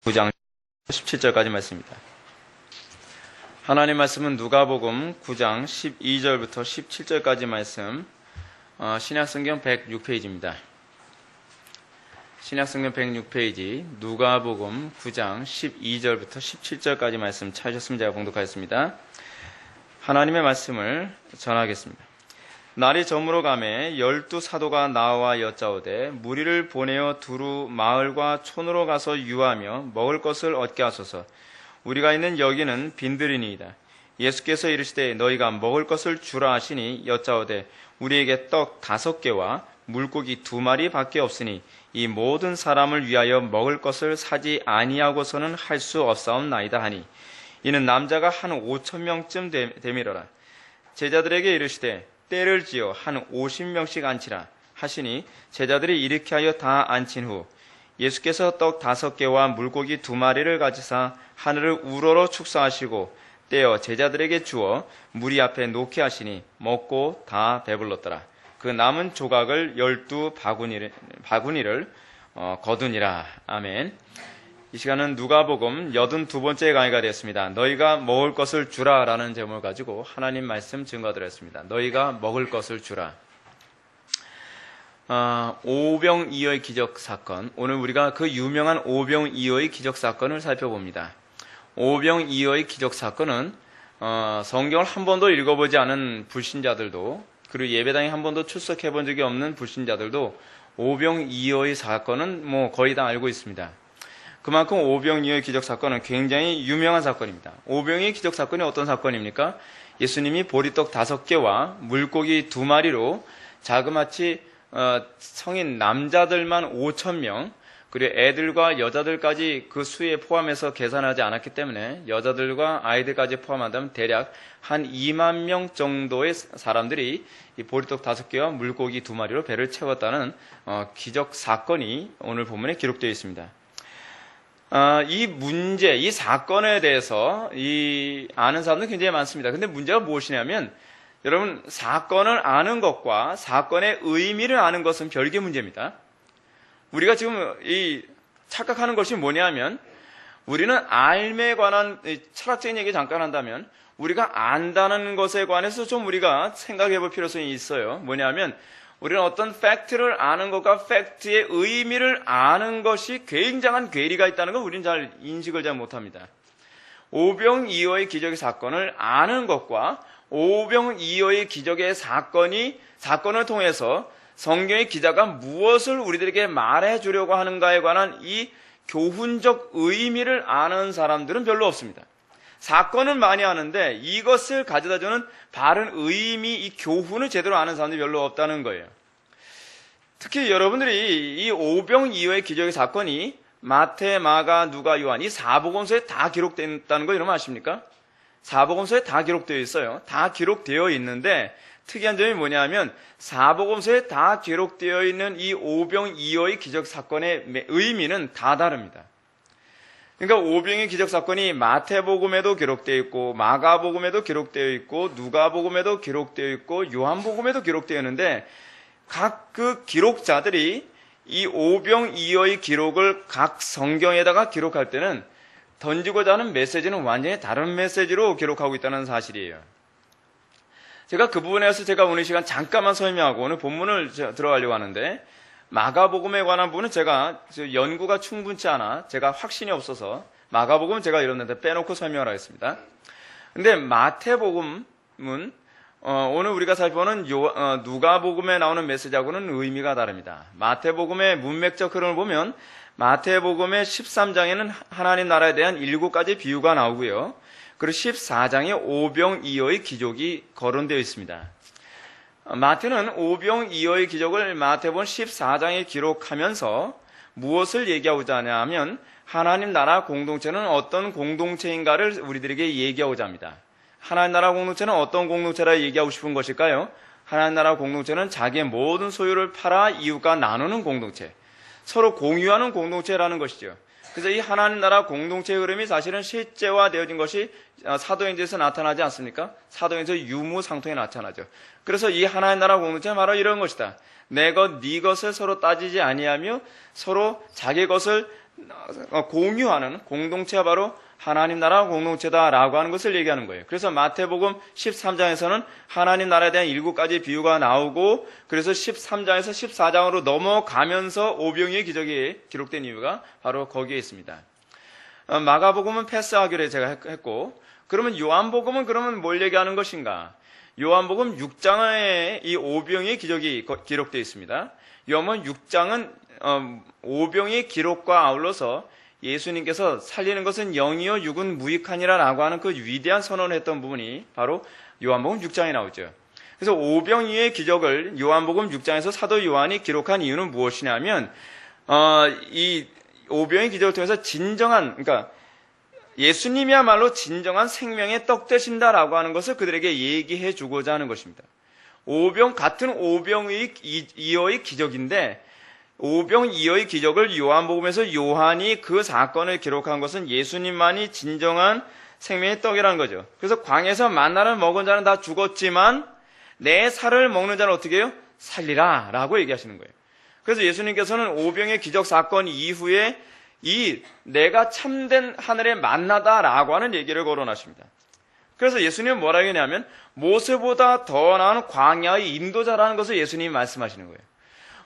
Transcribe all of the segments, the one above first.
9장 17절까지 말씀입니다. 하나님 말씀은 누가복음 9장 12절부터 17절까지 말씀, 신약성경 106페이지입니다. 신약성경 106페이지 누가복음 9장 12절부터 17절까지 말씀 찾으셨으면 제가 봉독하겠습니다. 하나님의 말씀을 전하겠습니다. 날이 저물어 가매 12 사도가 나와 여짜오되 무리를 보내어 두루 마을과 촌으로 가서 유하며 먹을 것을 얻게 하소서. 우리가 있는 여기는 빈들이니이다. 예수께서 이르시되 너희가 먹을 것을 주라 하시니 여짜오되 우리에게 떡 5개와 물고기 2마리 밖에 없으니 이 모든 사람을 위하여 먹을 것을 사지 아니하고서는 할 수 없사옵나이다 하니 이는 남자가 한 5,000명쯤 되밀어라. 제자들에게 이르시되 때를 지어 한 50명씩 앉히라 하시니 제자들이 이렇게 하여 다 앉힌 후 예수께서 떡 5개와 물고기 2마리를 가지사 하늘을 우러러 축사하시고 떼어 제자들에게 주어 무리 앞에 놓게 하시니 먹고 다 배불렀더라. 그 남은 조각을 12바구니를 거두니라. 아멘. 이 시간은 누가복음 82번째 강의가 되었습니다. 너희가 먹을 것을 주라 라는 제목을 가지고 하나님 말씀 증거드렸습니다. 너희가 먹을 것을 주라. 오병이어의 기적사건, 오늘 우리가 그 유명한 오병이어의 기적사건을 살펴봅니다. 오병이어의 기적사건은 성경을 한 번도 읽어보지 않은 불신자들도, 그리고 예배당에 한 번도 출석해 본 적이 없는 불신자들도 오병이어의 사건은 거의 다 알고 있습니다. 그만큼 오병이어의 기적사건은 굉장히 유명한 사건입니다. 오병이어의 기적사건이 어떤 사건입니까? 예수님이 보리떡 5개와 물고기 2마리로 자그마치 성인 남자들만 5,000명, 그리고 애들과 여자들까지 그 수에 포함해서 계산하지 않았기 때문에 여자들과 아이들까지 포함한다면 대략 한 2만 명 정도의 사람들이 이 보리떡 5개와 물고기 2마리로 배를 채웠다는 기적사건이 오늘 본문에 기록되어 있습니다. 이 사건에 대해서 아는 사람들 굉장히 많습니다. 근데 문제가 무엇이냐면, 여러분, 사건을 아는 것과 사건의 의미를 아는 것은 별개 문제입니다. 우리가 지금 착각하는 것이 뭐냐면, 우리는 삶에 관한 철학적인 얘기 잠깐 한다면, 우리가 안다는 것에 관해서 좀 우리가 생각해 볼 필요성이 있어요. 뭐냐면, 우리는 어떤 팩트를 아는 것과 팩트의 의미를 아는 것이 굉장한 괴리가 있다는 걸 우리는 잘 인식을 잘 못합니다. 오병이어의 기적의 사건을 아는 것과 오병이어의 기적의 사건을 통해서 성경의 기자가 무엇을 우리들에게 말해주려고 하는가에 관한 이 교훈적 의미를 아는 사람들은 별로 없습니다. 사건은 많이 아는데 이것을 가져다주는 바른 의미, 이 교훈을 제대로 아는 사람들이 별로 없다는 거예요. 특히 여러분들이 이 오병이어의 기적의 사건이 마태, 마가, 누가, 요한 이 사복음서에 다 기록됐다는 거 여러분 아십니까? 사복음서에 다 기록되어 있어요. 다 기록되어 있는데 특이한 점이 뭐냐면 사복음서에 다 기록되어 있는 이 오병이어의 기적 사건의 의미는 다 다릅니다. 그러니까 오병이어 기적 사건이 마태복음에도 기록되어 있고 마가복음에도 기록되어 있고 누가복음에도 기록되어 있고 요한복음에도 기록되어 있는데 각 그 기록자들이 이 오병이어의 기록을 각 성경에다가 기록할 때는 던지고자 하는 메시지는 완전히 다른 메시지로 기록하고 있다는 사실이에요. 제가 그 부분에서 제가 오늘 시간 잠깐만 설명하고 오늘 본문을 들어가려고 하는데, 마가복음에 관한 부분은 제가 연구가 충분치 않아 제가 확신이 없어서 마가복음은 제가 이런데 빼놓고 설명을 하겠습니다. 근데 마태복음은 오늘 우리가 살펴보는 누가복음에 나오는 메시지하고는 의미가 다릅니다. 마태복음의 문맥적 흐름을 보면 마태복음의 13장에는 하나님 나라에 대한 7가지 비유가 나오고요. 그리고 14장에 오병이어의 기적이 거론되어 있습니다. 마태는 오병이어의 기적을 마태복음 14장에 기록하면서 무엇을 얘기하고자 하냐면 하나님 나라 공동체는 어떤 공동체인가를 우리들에게 얘기하고자 합니다. 하나님 나라 공동체는 어떤 공동체라 얘기하고 싶은 것일까요? 하나님 나라 공동체는 자기의 모든 소유를 팔아 이웃과 나누는 공동체, 서로 공유하는 공동체라는 것이죠. 그래서 이 하나님 나라 공동체의 흐름이 사실은 실제화되어진 것이 사도행전에서 나타나지 않습니까? 사도행전 유무상통에 나타나죠. 그래서 이 하나님 나라 공동체는 바로 이런 것이다. 내 것, 네 것을 서로 따지지 아니하며 서로 자기 것을 공유하는 공동체가 바로 하나님 나라 공동체다라고 하는 것을 얘기하는 거예요. 그래서 마태복음 13장에서는 하나님 나라에 대한 7가지 비유가 나오고, 그래서 13장에서 14장으로 넘어가면서 오병이의 기적이 기록된 이유가 바로 거기에 있습니다. 마가복음은 패스하기로 제가 했고, 그러면 요한복음은 그러면 뭘 얘기하는 것인가? 요한복음 6장에 이 오병이의 기적이 기록되어 있습니다. 요한복음 6장은 오병이의 기록과 아울러서 예수님께서 살리는 것은 영이요 육은 무익하니라 라고 하는 그 위대한 선언을 했던 부분이 바로 요한복음 6장에 나오죠. 그래서 오병이의 기적을 요한복음 6장에서 사도 요한이 기록한 이유는 무엇이냐면, 이 오병이의 기적을 통해서 진정한, 그러니까 예수님이야말로 진정한 생명의 떡 되신다라고 하는 것을 그들에게 얘기해 주고자 하는 것입니다. 같은 오병이어의 기적인데, 오병이어의 기적을 요한복음에서 요한이 그 사건을 기록한 것은 예수님만이 진정한 생명의 떡이라는 거죠. 그래서 광야에서 만나를 먹은 자는 다 죽었지만 내 살을 먹는 자는 어떻게 해요? 살리라 라고 얘기하시는 거예요. 그래서 예수님께서는 오병의 기적 사건 이후에 이 내가 참된 하늘의 만나다라고 하는 얘기를 거론하십니다. 그래서 예수님은 뭐라고 했냐면 모세보다 더 나은 광야의 인도자라는 것을 예수님이 말씀하시는 거예요.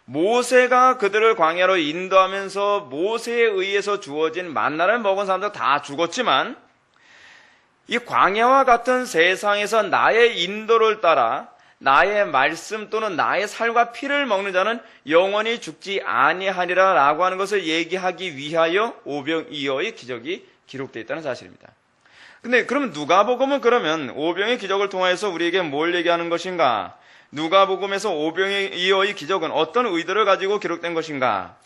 모세가 그들을 광야로 인도하면서 모세에 의해서 주어진 만나를 먹은 사람들 다 죽었지만, 이 광야와 같은 세상에서 나의 인도를 따라 나의 말씀 또는 나의 살과 피를 먹는 자는 영원히 죽지 아니하리라 라고 하는 것을 얘기하기 위하여 오병이어의 기적이 기록되어 있다는 사실입니다. 근데 그럼 누가복음은 그러면 오병의 기적을 통해서 우리에게 뭘 얘기하는 것인가? 누가복음에서 오병이어의 기적은 어떤 의도를 가지고 기록된 것인가?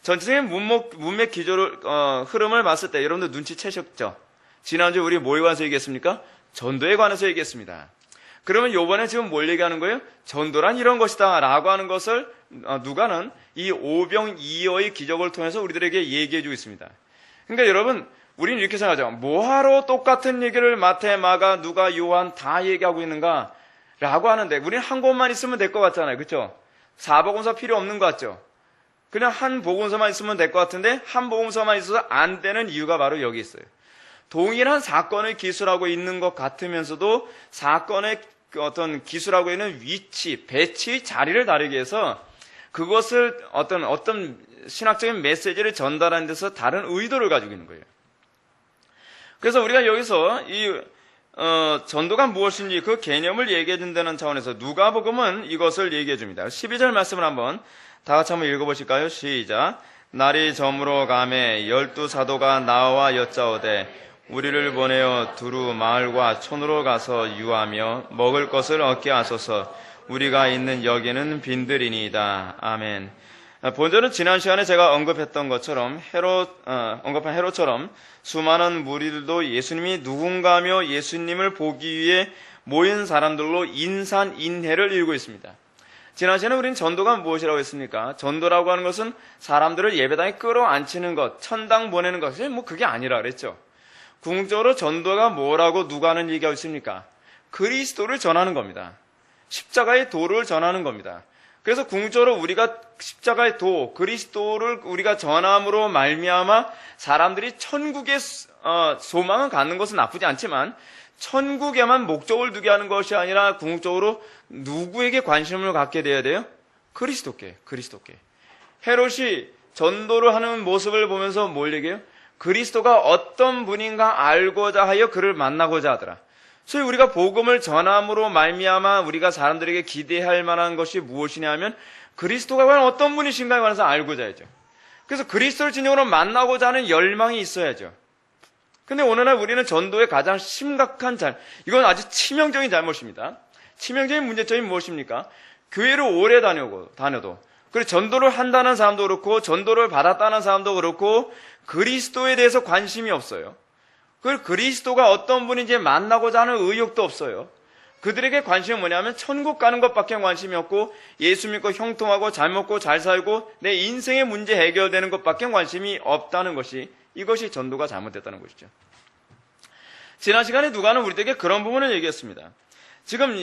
전체적인 문맥 기조를 흐름을 봤을 때 여러분들 눈치채셨죠? 지난주에 우리 뭐에 관해서 얘기했습니까? 전도에 관해서 얘기했습니다. 그러면 요번에 지금 뭘 얘기하는 거예요? 전도란 이런 것이다 라고 하는 것을 누가는 이 오병이어의 기적을 통해서 우리들에게 얘기해 주고 있습니다. 그러니까 여러분, 우리는 이렇게 생각하죠. 뭐하러 똑같은 얘기를 마태, 마가, 누가, 요한 다 얘기하고 있는가? 라고 하는데 우리는 한 곳만 있으면 될 것 같잖아요. 그렇죠? 4복음서 필요 없는 것 같죠? 그냥 한 복음서만 있으면 될 것 같은데 한 복음서만 있어서 안 되는 이유가 바로 여기 있어요. 동일한 사건을 기술하고 있는 것 같으면서도 사건의 어떤 기술하고 있는 위치, 배치, 자리를 다르게 해서 그것을 어떤 신학적인 메시지를 전달하는 데서 다른 의도를 가지고 있는 거예요. 그래서 우리가 여기서 이 전도가 무엇인지 그 개념을 얘기해 준다는 차원에서 누가복음은 이것을 얘기해 줍니다. 12절 말씀을 한번 다 같이 한번 읽어보실까요? 시작. 날이 저물어 가매 12사도가 나와 여짜오되 우리를 보내어 두루 마을과 촌으로 가서 유하며 먹을 것을 얻게 하소서. 우리가 있는 여기는 빈들이니이다. 아멘. 본절은 지난 시간에 제가 언급했던 것처럼 언급한 헤롯처럼 수많은 무리들도 예수님이 누군가며 예수님을 보기 위해 모인 사람들로 인산인해를 이루고 있습니다. 지난 시간에 우리는 전도가 무엇이라고 했습니까? 전도라고 하는 것은 사람들을 예배당에 끌어안치는 것, 천당 보내는 것, 그게 아니라 그랬죠. 궁극적으로 전도가 뭐라고 누가는 얘기하고 있습니까? 그리스도를 전하는 겁니다. 십자가의 도를 전하는 겁니다. 그래서 궁극적으로 우리가 십자가의 도, 그리스도를 우리가 전함으로 말미암아 사람들이 천국의 소망을 갖는 것은 나쁘지 않지만 천국에만 목적을 두게 하는 것이 아니라 궁극적으로 누구에게 관심을 갖게 돼야 돼요? 그리스도께. 헤롯이 전도를 하는 모습을 보면서 뭘 얘기해요? 그리스도가 어떤 분인가 알고자 하여 그를 만나고자 하더라. 소위 우리가 복음을 전함으로 말미암아 우리가 사람들에게 기대할 만한 것이 무엇이냐 하면 그리스도가 과연 어떤 분이신가에 관해서 알고자 하죠. 그래서 그리스도를 진정으로 만나고자 하는 열망이 있어야죠. 근데 오늘날 우리는 전도의 가장 심각한 이건 아주 치명적인 잘못입니다. 치명적인 문제점이 무엇입니까? 교회를 오래 다녀도 그리고 전도를 한다는 사람도 그렇고 전도를 받았다는 사람도 그렇고 그리스도에 대해서 관심이 없어요. 그리고 그리스도가 어떤 분인지 만나고자 하는 의욕도 없어요. 그들에게 관심이 뭐냐면 천국 가는 것밖에 관심이 없고 예수 믿고 형통하고 잘 먹고 잘 살고 내 인생의 문제 해결되는 것밖에 관심이 없다는 것이 이것이 전도가 잘못됐다는 것이죠. 지난 시간에 누가는 우리에게 그런 부분을 얘기했습니다. 지금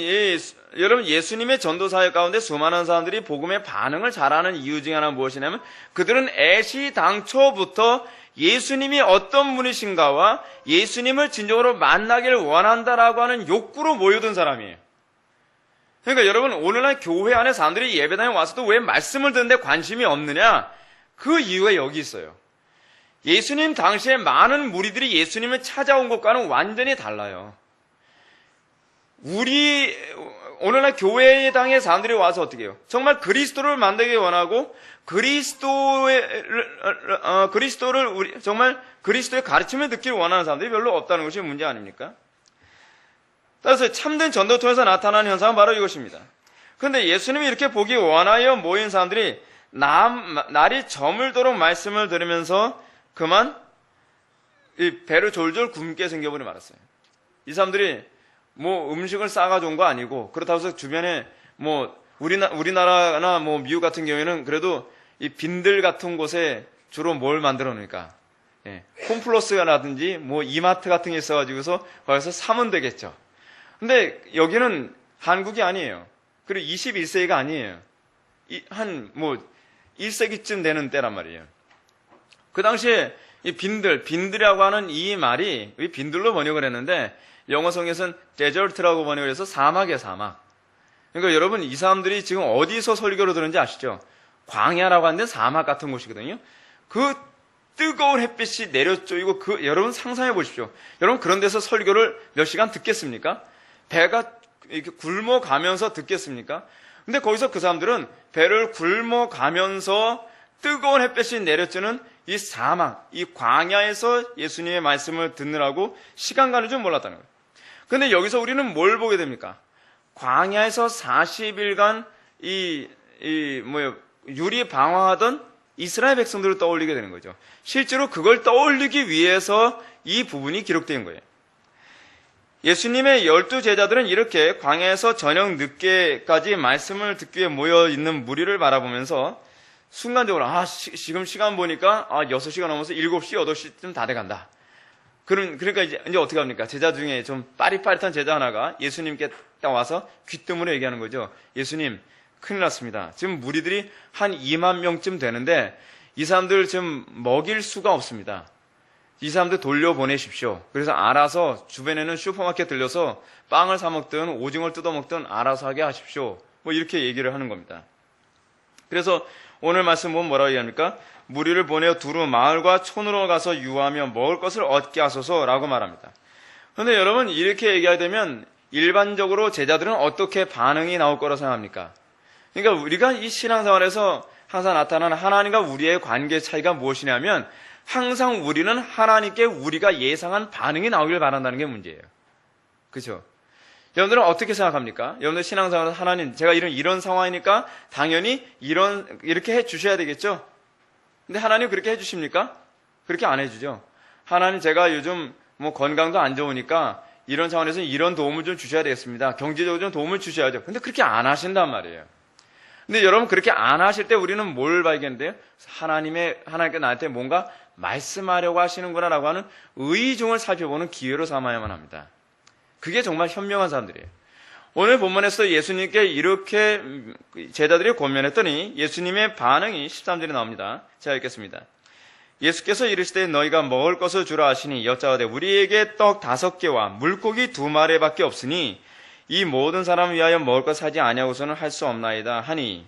여러분 예수님의 전도 사역 가운데 수많은 사람들이 복음에 반응을 잘하는 이유 중에 하나는 무엇이냐면 그들은 애시당초부터 예수님이 어떤 분이신가와 예수님을 진정으로 만나기를 원한다라고 하는 욕구로 모여든 사람이에요. 그러니까 여러분 오늘날 교회 안에 사람들이 예배당에 와서도 왜 말씀을 듣는데 관심이 없느냐? 그 이유가 여기 있어요. 예수님 당시에 많은 무리들이 예수님을 찾아온 것과는 완전히 달라요. 오늘날 교회당의 사람들이 와서 어떻게 해요? 정말 그리스도를 만나기 원하고 그리스도를 정말 그리스도의 가르침을 듣길 원하는 사람들이 별로 없다는 것이 문제 아닙니까? 따라서 참된 전도를 통해서 나타나는 현상은 바로 이것입니다. 그런데 예수님이 이렇게 보기 원하여 모인 사람들이 날이 저물도록 말씀을 들으면서 그만 이 배를 졸졸 굶게 생겨버리 말았어요. 이 사람들이 뭐 음식을 싸가지고 온 거 아니고 그렇다고 해서 주변에 뭐 우리나라나 뭐 미국 같은 경우에는 그래도 이 빈들 같은 곳에 주로 뭘 만들어 놓으니까 홈플러스라든지 뭐 이마트 같은 게 있어가지고서 거기서 사면 되겠죠. 근데 여기는 한국이 아니에요. 그리고 21세기가 아니에요. 한 뭐 1세기쯤 되는 때란 말이에요. 그 당시에 이 빈들이라고 하는 이 말이 빈들로 번역을 했는데 영어 성에서는 데저트라고 번역을 해서 사막이에요, 사막. 그러니까 여러분 이 사람들이 지금 어디서 설교를 들었는지 아시죠? 광야라고 하는데 사막 같은 곳이거든요. 그 뜨거운 햇빛이 내려쪼이고 여러분 상상해 보십시오. 여러분 그런 데서 설교를 몇 시간 듣겠습니까? 배가 이렇게 굶어가면서 듣겠습니까? 근데 거기서 그 사람들은 배를 굶어가면서 뜨거운 햇빛이 내려쬐는 이 사막, 이 광야에서 예수님의 말씀을 듣느라고 시간 가는 줄 몰랐다는 거예요. 근데 여기서 우리는 뭘 보게 됩니까? 광야에서 40일간 유리 방황하던 이스라엘 백성들을 떠올리게 되는 거죠. 실제로 그걸 떠올리기 위해서 이 부분이 기록된 거예요. 예수님의 12 제자들은 이렇게 광야에서 저녁 늦게까지 말씀을 듣기 위해 모여있는 무리를 바라보면서 순간적으로 지금 시간 보니까 6시가 넘어서 7시, 8시쯤 다 돼간다. 그러니까 이제 어떻게 합니까? 제자 중에 좀 빠릿빠릿한 제자 하나가 예수님께 딱 와서 귀뜸으로 얘기하는 거죠. 예수님, 큰일 났습니다. 지금 무리들이 한 2만 명쯤 되는데 이 사람들 지금 먹일 수가 없습니다. 이 사람들 돌려보내십시오. 그래서 알아서 주변에는 슈퍼마켓 들려서 빵을 사 먹든 오징어를 뜯어 먹든 알아서 하게 하십시오. 뭐 이렇게 얘기를 하는 겁니다. 그래서 오늘 말씀 보면 뭐라고 얘기합니까? 무리를 보내어 두루 마을과 촌으로 가서 유하며 먹을 것을 얻게 하소서라고 말합니다. 그런데 여러분 이렇게 얘기하게 되면 일반적으로 제자들은 어떻게 반응이 나올 거라고 생각합니까? 그러니까 우리가 이 신앙생활에서 항상 나타나는 하나님과 우리의 관계 차이가 무엇이냐면 항상 우리는 하나님께 우리가 예상한 반응이 나오길 바란다는 게 문제예요. 그렇죠? 여러분들은 어떻게 생각합니까? 여러분들 신앙생활에서 하나님, 제가 이런 상황이니까 당연히 이렇게 해 주셔야 되겠죠? 근데 하나님 그렇게 해 주십니까? 그렇게 안 해주죠. 하나님 제가 요즘 뭐 건강도 안 좋으니까 이런 상황에서 이런 도움을 좀 주셔야 되겠습니다. 경제적으로 좀 도움을 주셔야죠. 근데 그렇게 안 하신단 말이에요. 근데 여러분 그렇게 안 하실 때 우리는 뭘 발견돼요? 하나님께 나한테 뭔가 말씀하려고 하시는구나라고 하는 의중을 살펴보는 기회로 삼아야만 합니다. 그게 정말 현명한 사람들이에요. 오늘 본문에서 예수님께 이렇게 제자들이 권면했더니 예수님의 반응이 13절에 나옵니다. 제가 읽겠습니다. 예수께서 이르시되 너희가 먹을 것을 주라 하시니 여짜오되 우리에게 떡 5개와 물고기 2마리밖에 없으니 이 모든 사람을 위하여 먹을 것 사지 아니하고서는 할 수 없나이다 하니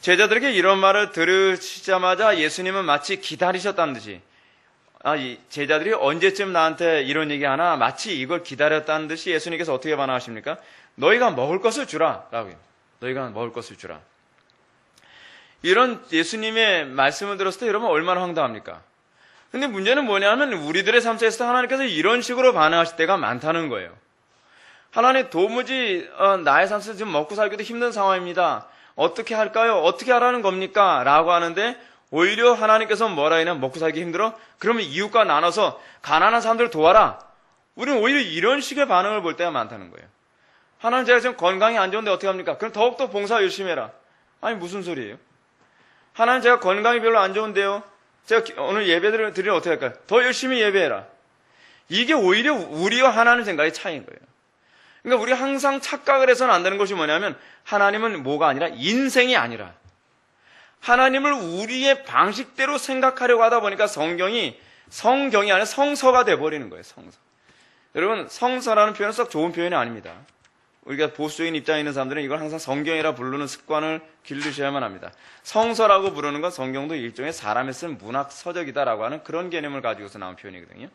제자들에게 이런 말을 들으시자마자 예수님은 마치 기다리셨다는 듯이 이 제자들이 언제쯤 나한테 이런 얘기 하나 마치 이걸 기다렸다는 듯이 예수님께서 어떻게 반응하십니까? 너희가 먹을 것을 주라 라고요. 너희가 먹을 것을 주라. 이런 예수님의 말씀을 들었을 때 여러분 얼마나 황당합니까? 근데 문제는 뭐냐면 우리들의 삶 속에서 하나님께서 이런 식으로 반응하실 때가 많다는 거예요. 하나님 도무지 나의 삶 속에서 지금 먹고 살기도 힘든 상황입니다. 어떻게 할까요? 어떻게 하라는 겁니까? 라고 하는데 오히려 하나님께서 뭐라 하냐? 먹고 살기 힘들어? 그러면 이웃과 나눠서 가난한 사람들을 도와라. 우리는 오히려 이런 식의 반응을 볼 때가 많다는 거예요. 하나님 제가 지금 건강이 안 좋은데 어떻게 합니까? 그럼 더욱더 봉사 열심히 해라. 아니 무슨 소리예요? 하나님 제가 건강이 별로 안 좋은데요. 제가 오늘 예배를 드리면 어떻게 할까요? 더 열심히 예배해라. 이게 오히려 우리와 하나님 생각의 차이인 거예요. 그러니까 우리 항상 착각을 해서는 안 되는 것이 뭐냐면 하나님은 뭐가 아니라 인생이 아니라 하나님을 우리의 방식대로 생각하려고 하다 보니까 성경이 아니라 성서가 돼버리는 거예요. 성서. 여러분, 성서라는 표현은 썩 좋은 표현이 아닙니다. 우리가 보수적인 입장에 있는 사람들은 이걸 항상 성경이라 부르는 습관을 기르셔야만 합니다. 성서라고 부르는 건 성경도 일종의 사람이 쓴 문학 서적이다라고 하는 그런 개념을 가지고서 나온 표현이거든요.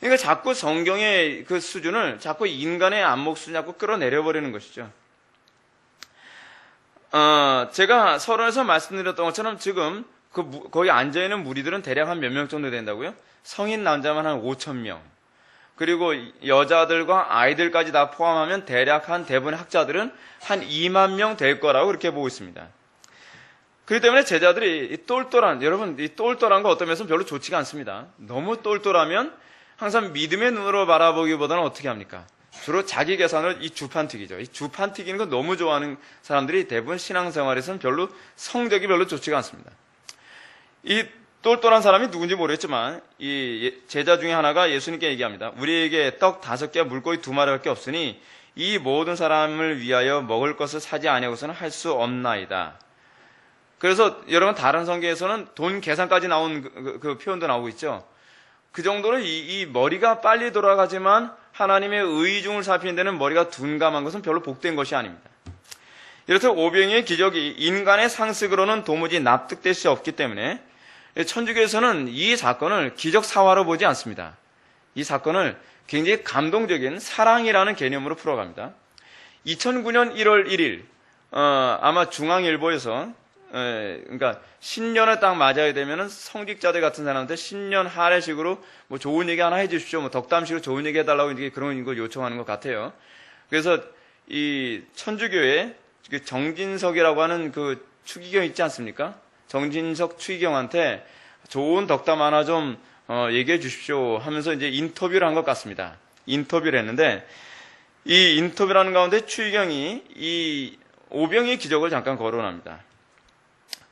그러니까 자꾸 성경의 그 수준을 자꾸 인간의 안목 수준 자꾸 끌어내려버리는 것이죠. 제가 서론에서 말씀드렸던 것처럼 지금 거기 앉아있는 무리들은 대략 한 몇 명 정도 된다고요? 성인 남자만 한 5,000명. 그리고 여자들과 아이들까지 다 포함하면 대략 한 대부분의 학자들은 한 2만 명 될 거라고 그렇게 보고 있습니다. 그렇기 때문에 제자들이 여러분, 이 똘똘한 거 어떤 면에서는 별로 좋지가 않습니다. 너무 똘똘하면 항상 믿음의 눈으로 바라보기보다는 어떻게 합니까? 주로 자기 계산을 이 주판튀기죠. 이 주판튀기는 거 너무 좋아하는 사람들이 대부분 신앙생활에서는 성적이 별로 좋지가 않습니다. 이 똘똘한 사람이 누군지 모르겠지만 이 제자 중에 하나가 예수님께 얘기합니다. 우리에게 떡 5개 물고기 2마리밖에 없으니 이 모든 사람을 위하여 먹을 것을 사지 아니하고서는 할 수 없나이다. 그래서 여러분 다른 성경에서는 돈 계산까지 나온 그 표현도 나오고 있죠. 그 정도로 이 머리가 빨리 돌아가지만 하나님의 의중을 살피는 데는 머리가 둔감한 것은 별로 복된 것이 아닙니다. 이렇듯 오병이의 기적이 인간의 상식으로는 도무지 납득될 수 없기 때문에 천주교에서는 이 사건을 기적 사화로 보지 않습니다. 이 사건을 굉장히 감동적인 사랑이라는 개념으로 풀어갑니다. 2009년 1월 1일 아마 중앙일보에서 그러니까 신년을 딱 맞아야 되면은 성직자들 같은 사람한테 신년 할애식으로 뭐 좋은 얘기 하나 해주십시오, 뭐 덕담식으로 좋은 얘기 해달라고 이제 그런 걸 요청하는 것 같아요. 그래서 이 천주교의 그 정진석이라고 하는 그 추기경 있지 않습니까? 정진석 추기경한테 좋은 덕담 하나 좀 얘기해 주십시오 하면서 이제 인터뷰를 한 것 같습니다. 인터뷰를 했는데 이 인터뷰라는 가운데 추기경이 이 오병이의 기적을 잠깐 거론합니다.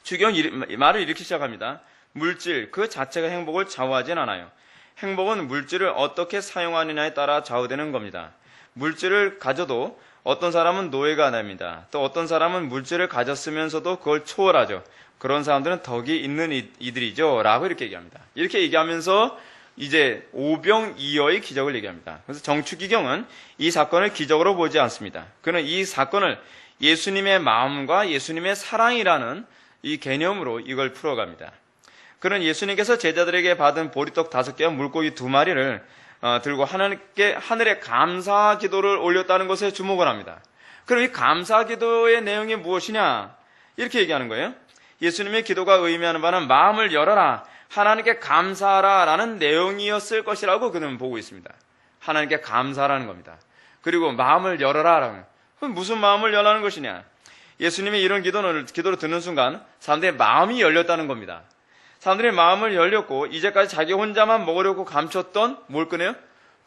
추기경이 말을 이렇게 시작합니다. 물질 그 자체가 행복을 좌우하진 않아요. 행복은 물질을 어떻게 사용하느냐에 따라 좌우되는 겁니다. 물질을 가져도 어떤 사람은 노예가 됩니다. 또 어떤 사람은 물질을 가졌으면서도 그걸 초월하죠. 그런 사람들은 덕이 있는 이들이죠 라고 이렇게 얘기합니다. 이렇게 얘기하면서 이제 오병이어의 기적을 얘기합니다. 그래서 정추기경은 이 사건을 기적으로 보지 않습니다. 그는 이 사건을 예수님의 마음과 예수님의 사랑이라는 이 개념으로 이걸 풀어갑니다. 그는 예수님께서 제자들에게 받은 보리떡 5개와 물고기 2마리를 들고 하늘에 감사 기도를 올렸다는 것에 주목을 합니다. 그럼 이 감사 기도의 내용이 무엇이냐? 이렇게 얘기하는 거예요. 예수님의 기도가 의미하는 바는 마음을 열어라, 하나님께 감사하라 라는 내용이었을 것이라고 그는 보고 있습니다. 하나님께 감사라는 겁니다. 그리고 마음을 열어라 라는, 그럼 무슨 마음을 열라는 것이냐? 예수님이 이런 기도를 듣는 순간 사람들의 마음이 열렸다는 겁니다. 사람들의 마음을 열렸고 이제까지 자기 혼자만 먹으려고 감췄던 뭘 꺼내요?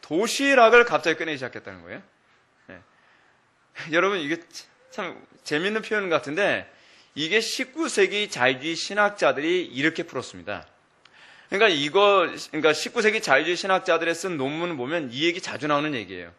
도시락을 갑자기 꺼내기 시작했다는 거예요. 네. 여러분 이게 참 재밌는 표현 같은데 이게 19세기 자유주의 신학자들이 이렇게 풀었습니다. 그러니까 19세기 자유주의 신학자들의 쓴 논문을 보면 이 얘기 자주 나오는 얘기예요.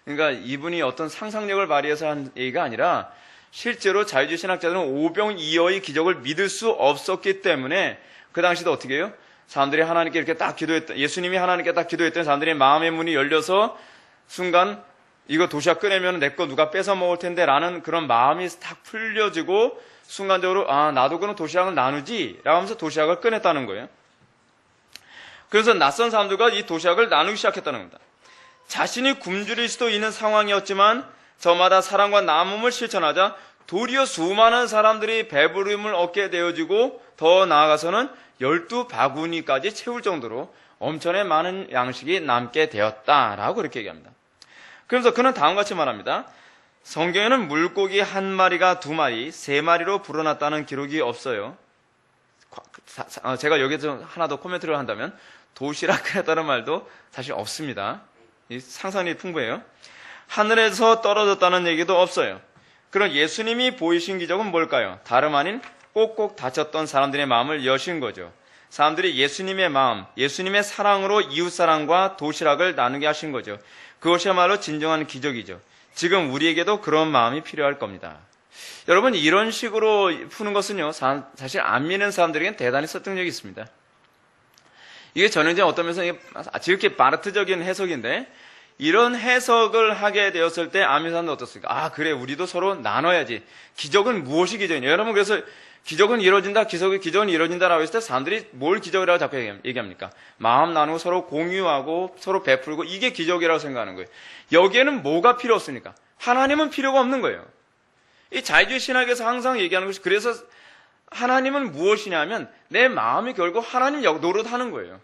그러니까 이분이 어떤 상상력을 발휘해서 한 얘기가 아니라 실제로 자유주의 신학자들은 오병이어의 기적을 믿을 수 없었기 때문에 그 당시도 어떻게 해요? 사람들이 하나님께 이렇게 딱 예수님이 하나님께 딱 기도했더니 사람들의 마음의 문이 열려서 순간 이거 도시락 꺼내면 내 거 누가 뺏어 먹을 텐데 라는 그런 마음이 딱 풀려지고 순간적으로 나도 그럼 도시락을 나누지 라고 하면서 도시락을 꺼냈다는 거예요. 그래서 낯선 사람들과 이 도시락을 나누기 시작했다는 겁니다. 자신이 굶주릴 수도 있는 상황이었지만 저마다 사랑과 나눔을 실천하자 도리어 수많은 사람들이 배부름을 얻게 되어지고 더 나아가서는 12바구니까지 채울 정도로 엄청나게 많은 양식이 남게 되었다라고 그렇게 얘기합니다. 그러면서 그는 다음과 같이 말합니다. 성경에는 물고기 1마리가 2마리, 3마리로 불어났다는 기록이 없어요. 제가 여기서 하나 더 코멘트를 한다면 도시락 했다는 말도 사실 없습니다. 이 상상력이 풍부해요. 하늘에서 떨어졌다는 얘기도 없어요. 그럼 예수님이 보이신 기적은 뭘까요? 다름 아닌 꼭꼭 다쳤던 사람들의 마음을 여신 거죠. 사람들이 예수님의 마음, 예수님의 사랑으로 이웃사랑과 도시락을 나누게 하신 거죠. 그것이야말로 진정한 기적이죠. 지금 우리에게도 그런 마음이 필요할 겁니다. 여러분, 이런 식으로 푸는 것은요, 사실 안 믿는 사람들에게는 대단히 설득력이 있습니다. 이게 전형적인 어떤 면에서 지극히 바르트적인 해석인데, 이런 해석을 하게 되었을 때 안 믿는 사람들 어떻습니까? 아, 그래, 우리도 서로 나눠야지. 기적은 무엇이 기적이냐? 여러분, 그래서 기적은 이루어진다, 기적은 이루어진다라고 했을 때 사람들이 뭘 기적이라고 자꾸 얘기합니까? 마음 나누고 서로 공유하고 서로 베풀고 이게 기적이라고 생각하는 거예요. 여기에는 뭐가 필요 없습니까? 하나님은 필요가 없는 거예요. 이 자유주의 신학에서 항상 얘기하는 것이, 그래서 하나님은 무엇이냐면 내 마음이 결국 하나님 노릇하는 거예요.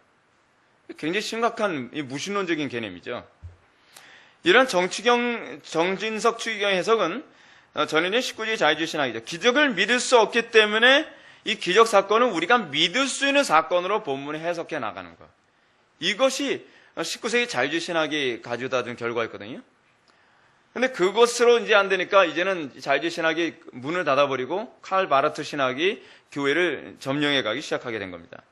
굉장히 심각한 무신론적인 개념이죠. 이런 정진석 추기경 해석은 전형적인 19세기 자유주의 신학이죠. 기적을 믿을 수 없기 때문에 이 기적 사건은 우리가 믿을 수 있는 사건으로 본문에 해석해 나가는 것. 이것이 19세기 자유주의 신학이 가져다 준 결과였거든요. 근데 그것으로 이제 안 되니까 이제는 자유주의 신학이 문을 닫아버리고 칼 바르트 신학이 교회를 점령해 가기 시작하게 된 겁니다.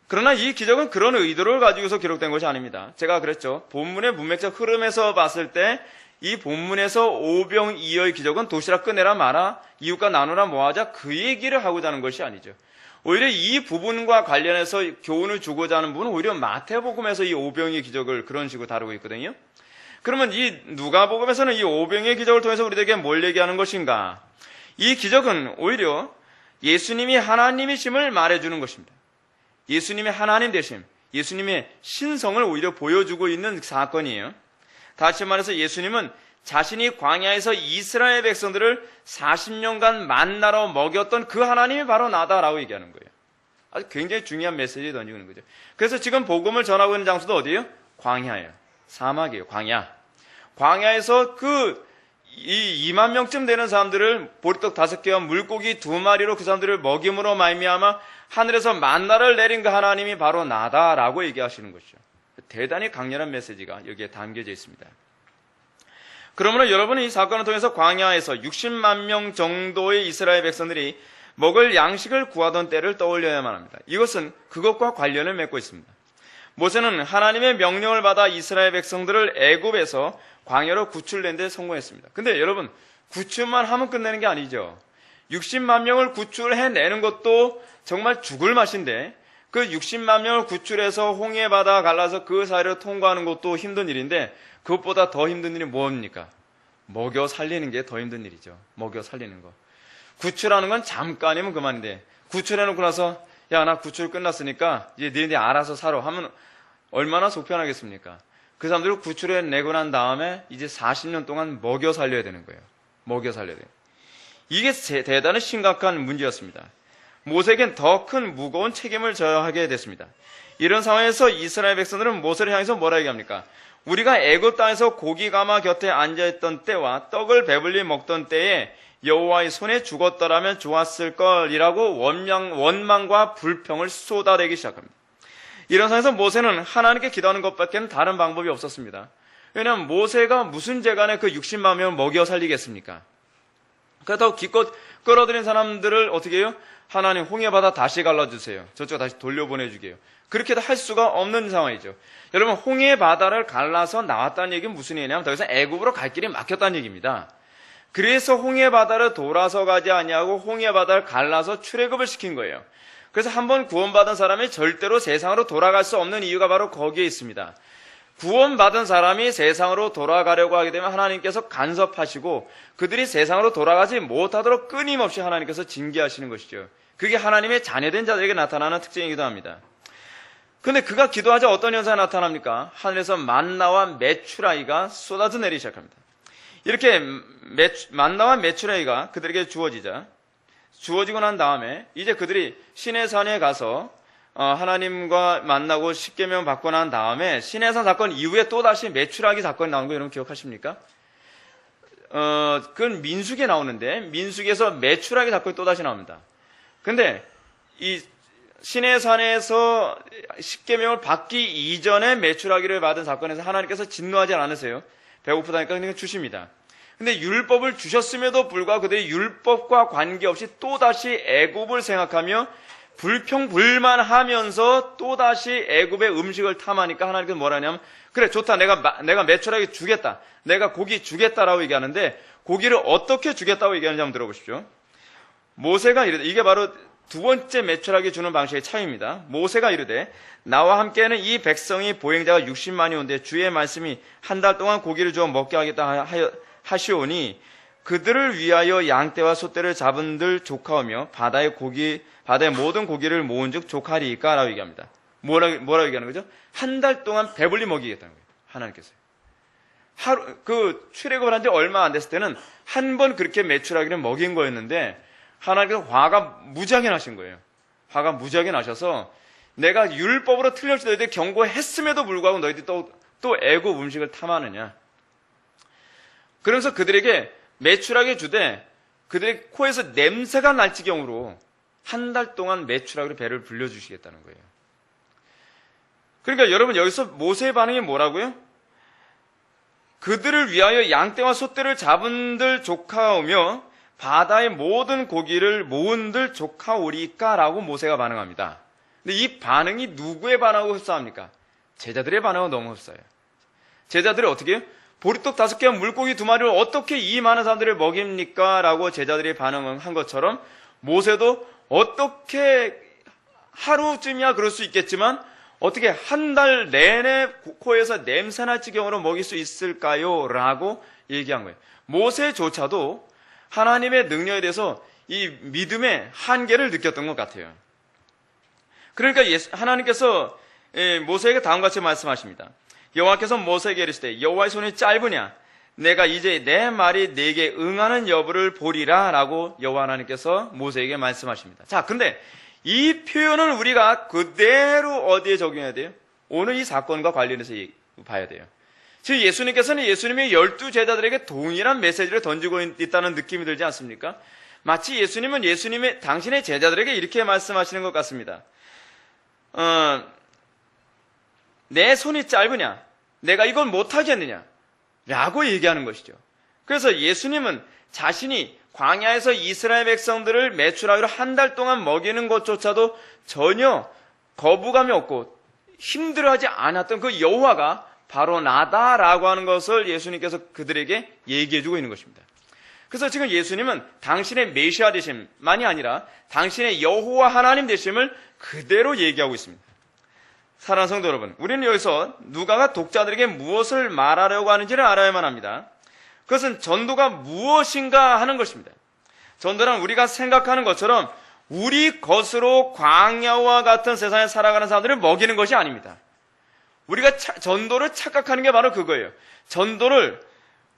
그러나 이 기적은 그런 의도를 가지고서 기록된 것이 아닙니다. 제가 그랬죠. 본문의 문맥적 흐름에서 봤을 때 이 본문에서 오병이어의 기적은 도시락 꺼내라 마라, 이웃과 나누라 모아자, 그 얘기를 하고자 하는 것이 아니죠. 오히려 이 부분과 관련해서 교훈을 주고자 하는 부분은 오히려 마태복음에서 이 오병이의 기적을 그런 식으로 다루고 있거든요. 그러면 이 누가복음에서는 이 오병이의 기적을 통해서 우리에게 뭘 얘기하는 것인가? 이 기적은 오히려 예수님이 하나님이심을 말해주는 것입니다. 예수님의 하나님 되심, 예수님의 신성을 오히려 보여주고 있는 사건이에요. 다시 말해서 예수님은 자신이 광야에서 이스라엘 백성들을 40년간 만나러 먹였던 그 하나님이 바로 나다라고 얘기하는 거예요. 아주 굉장히 중요한 메시지를 던지고 있는 거죠. 그래서 지금 복음을 전하고 있는 장소도 어디예요? 광야예요. 사막이에요. 광야. 광야에서 그 2만 명쯤 되는 사람들을 보리떡 5개와 물고기 2마리로 그 사람들을 먹임으로 말미암아 하늘에서 만나를 내린 그 하나님이 바로 나다라고 얘기하시는 것이죠. 대단히 강렬한 메시지가 여기에 담겨져 있습니다. 그러므로 여러분은 이 사건을 통해서 광야에서 60만 명 정도의 이스라엘 백성들이 먹을 양식을 구하던 때를 떠올려야만 합니다. 이것은 그것과 관련을 맺고 있습니다. 모세는 하나님의 명령을 받아 이스라엘 백성들을 애굽에서 광야로 구출낸 데 성공했습니다. 근데 여러분, 구출만 하면 끝내는 게 아니죠. 60만 명을 구출해내는 것도 정말 죽을 맛인데, 그 60만 명을 구출해서 홍해 바다 갈라서 그 사이를 통과하는 것도 힘든 일인데, 그것보다 더 힘든 일이 뭡니까? 먹여 살리는 게 더 힘든 일이죠. 먹여 살리는 거. 구출하는 건 잠깐이면 그만인데, 구출해놓고 나서 야, 나 구출 끝났으니까 이제 너희들이 알아서 살아 하면 얼마나 속편하겠습니까? 그 사람들을 구출해내고 난 다음에 이제 40년 동안 먹여 살려야 되는 거예요. 먹여 살려야 돼요. 이게 대단히 심각한 문제였습니다. 모세에겐 더 큰 무거운 책임을 져야 하게 됐습니다. 이런 상황에서 이스라엘 백성들은 모세를 향해서 뭐라 얘기합니까? 우리가 애굽 땅에서 고기 가마 곁에 앉아있던 때와 떡을 배불리 먹던 때에 여호와의 손에 죽었더라면 좋았을 걸이라고 원망과 불평을 쏟아내기 시작합니다. 이런 상황에서 모세는 하나님께 기도하는 것밖에 다른 방법이 없었습니다. 왜냐하면 모세가 무슨 재간에 그 60만 명을 먹여 살리겠습니까? 그렇다고 기껏 끌어들인 사람들을 어떻게 해요? 하나님 홍해바다 다시 갈라주세요. 저쪽 다시 돌려보내주게요. 그렇게도 할 수가 없는 상황이죠. 여러분, 홍해바다를 갈라서 나왔다는 얘기는 무슨 얘기냐면 더 이상 애굽으로 갈 길이 막혔다는 얘기입니다. 그래서 홍해바다를 돌아서 가지 아니하고 홍해바다를 갈라서 출애굽을 시킨 거예요. 그래서 한번 구원받은 사람이 절대로 세상으로 돌아갈 수 없는 이유가 바로 거기에 있습니다. 구원받은 사람이 세상으로 돌아가려고 하게 되면 하나님께서 간섭하시고 그들이 세상으로 돌아가지 못하도록 끊임없이 하나님께서 징계하시는 것이죠. 그게 하나님의 자녀된 자들에게 나타나는 특징이기도 합니다. 근데 그가 기도하자 어떤 현상이 나타납니까? 하늘에서 만나와 메추라기가 쏟아져 내리기 시작합니다. 이렇게 만나와 메추라기가 그들에게 주어지고 난 다음에 이제 그들이 시내산에 가서 하나님과 만나고 십계명 받고 난 다음에 시내산 사건 이후에 또다시 메추라기 사건이 나오는 거 여러분 기억하십니까? 그건 민수기에 나오는데 민수기에서 메추라기 사건이 또다시 나옵니다. 근데 이 시내산에서 십계명을 받기 이전에 메추라기를 받은 사건에서 하나님께서 진노하지 않으세요. 배고프다니까 그냥 주십니다. 근데 율법을 주셨음에도 불구하고 그들이 율법과 관계없이 또다시 애굽을 생각하며 불평불만하면서 또다시 애굽의 음식을 탐하니까 하나님께서 뭐라 하냐면, 그래 좋다, 내가 매출하게 주겠다, 내가 고기 주겠다라고 얘기하는데, 고기를 어떻게 주겠다고 얘기하는지 한번 들어보십시오. 모세가 이르되, 이게 바로 두 번째 매출하게 주는 방식의 차이입니다. 모세가 이르되, 나와 함께는 이 백성이 보행자가 60만이 온데 주의 말씀이 한 달 동안 고기를 주어 먹게 하겠다 하시오니 그들을 위하여 양떼와 소떼를 잡은들 조카오며 바다의 모든 고기를 모은즉 조카리이까 라고 얘기합니다. 뭐라고 얘기하는 거죠? 한 달 동안 배불리 먹이겠다는 거예요. 하나님께서. 출애굽을 한 지 얼마 안 됐을 때는 한 번 그렇게 매출하기를 먹인 거였는데 하나님께서 화가 무지하게 나신 거예요. 화가 무지하게 나셔서 내가 율법으로 틀렸을 때 너희들이 경고했음에도 불구하고 너희들이 또 애굽 음식을 탐하느냐. 그러면서 그들에게 매출하게 주되 그들의 코에서 냄새가 날 지경으로 한 달 동안 매출하기로 배를 불려주시겠다는 거예요. 그러니까 여러분 여기서 모세의 반응이 뭐라고요? 그들을 위하여 양떼와 소떼를 잡은들 조카오며 바다의 모든 고기를 모은들 조카오리까라고 모세가 반응합니다. 근데 이 반응이 누구의 반응하고 흡사합니까? 제자들의 반응하고 너무 흡사해요. 제자들이 어떻게 해요? 보리떡 5개와 물고기 2마리를 어떻게 이 많은 사람들을 먹입니까? 라고 제자들이 반응한 것처럼 모세도 어떻게 하루쯤이야 그럴 수 있겠지만 어떻게 한 달 내내 코에서 냄새날 지경으로 먹일 수 있을까요? 라고 얘기한 거예요. 모세조차도 하나님의 능력에 대해서 이 믿음의 한계를 느꼈던 것 같아요. 그러니까 하나님께서 모세에게 다음과 같이 말씀하십니다. 여호와께서 모세에게 이르시되 여호와의 손이 짧으냐 내가 이제 내 말이 네게 응하는 여부를 보리라 라고 여호와 하나님께서 모세에게 말씀하십니다. 자, 근데 이 표현을 우리가 그대로 어디에 적용해야 돼요? 오늘 이 사건과 관련해서 봐야 돼요. 즉 예수님께서는 예수님의 12제자들에게 동일한 메시지를 던지고 있다는 느낌이 들지 않습니까? 마치 예수님은 당신의 제자들에게 이렇게 말씀하시는 것 같습니다. 내 손이 짧으냐? 내가 이걸 못하겠느냐? 라고 얘기하는 것이죠. 그래서 예수님은 자신이 광야에서 이스라엘 백성들을 매출하기로 한 달 동안 먹이는 것조차도 전혀 거부감이 없고 힘들어하지 않았던 그 여호와가 바로 나다라고 하는 것을 예수님께서 그들에게 얘기해주고 있는 것입니다. 그래서 지금 예수님은 당신의 메시아 되심만이 아니라 당신의 여호와 하나님 되심을 그대로 얘기하고 있습니다. 사랑하는 성도 여러분, 우리는 여기서 누가가 독자들에게 무엇을 말하려고 하는지를 알아야만 합니다. 그것은 전도가 무엇인가 하는 것입니다. 전도란 우리가 생각하는 것처럼 우리 것으로 광야와 같은 세상에 살아가는 사람들을 먹이는 것이 아닙니다. 우리가 전도를 착각하는 게 바로 그거예요. 전도를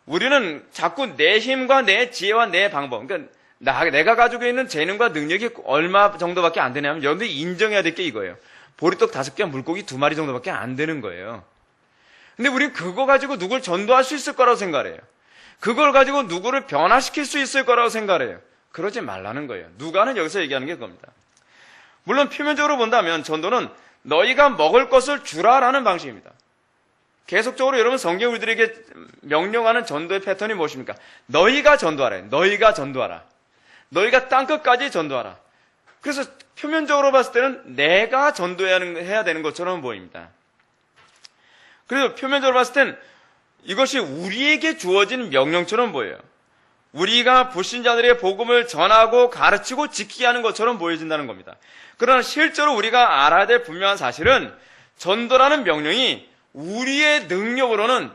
우리는 자꾸 내 힘과 내 지혜와 내 방법, 그러니까 내가 가지고 있는 재능과 능력이 얼마 정도밖에 안 되냐면 여러분들이 인정해야 될 게 이거예요. 보리떡 5개와 물고기 2마리 정도밖에 안 되는 거예요. 근데 우리는 그거 가지고 누굴 전도할 수 있을 거라고 생각해요. 그걸 가지고 누구를 변화시킬 수 있을 거라고 생각해요. 그러지 말라는 거예요. 누가는 여기서 얘기하는 게 그겁니다. 물론 표면적으로 본다면 전도는 너희가 먹을 것을 주라라는 방식입니다. 계속적으로 여러분 성경 우리들에게 명령하는 전도의 패턴이 무엇입니까? 너희가 전도하라. 너희가 전도하라. 너희가 땅끝까지 전도하라. 그래서 표면적으로 봤을 때는 내가 전도해야 되는 것처럼 보입니다. 그래서 표면적으로 봤을 땐 이것이 우리에게 주어진 명령처럼 보여요. 우리가 불신자들의 복음을 전하고 가르치고 지키게 하는 것처럼 보여진다는 겁니다. 그러나 실제로 우리가 알아야 될 분명한 사실은 전도라는 명령이 우리의 능력으로는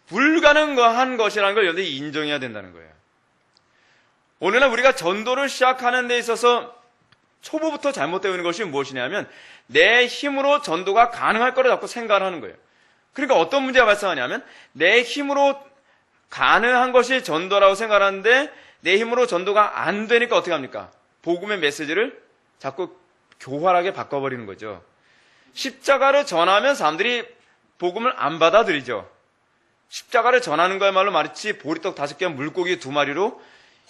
불가능한 것이라는 걸 여러분이 인정해야 된다는 거예요. 오늘날 우리가 전도를 시작하는 데 있어서 초보부터 잘못되어 있는 것이 무엇이냐면 내 힘으로 전도가 가능할 거라 자꾸 생각을 하는 거예요. 그러니까 어떤 문제가 발생하냐면 내 힘으로 가능한 것이 전도라고 생각하는데 내 힘으로 전도가 안 되니까 어떻게 합니까? 복음의 메시지를 자꾸 교활하게 바꿔버리는 거죠. 십자가를 전하면 사람들이 복음을 안 받아들이죠. 십자가를 전하는 거야말로 마치 보리떡 5개와 물고기 2마리로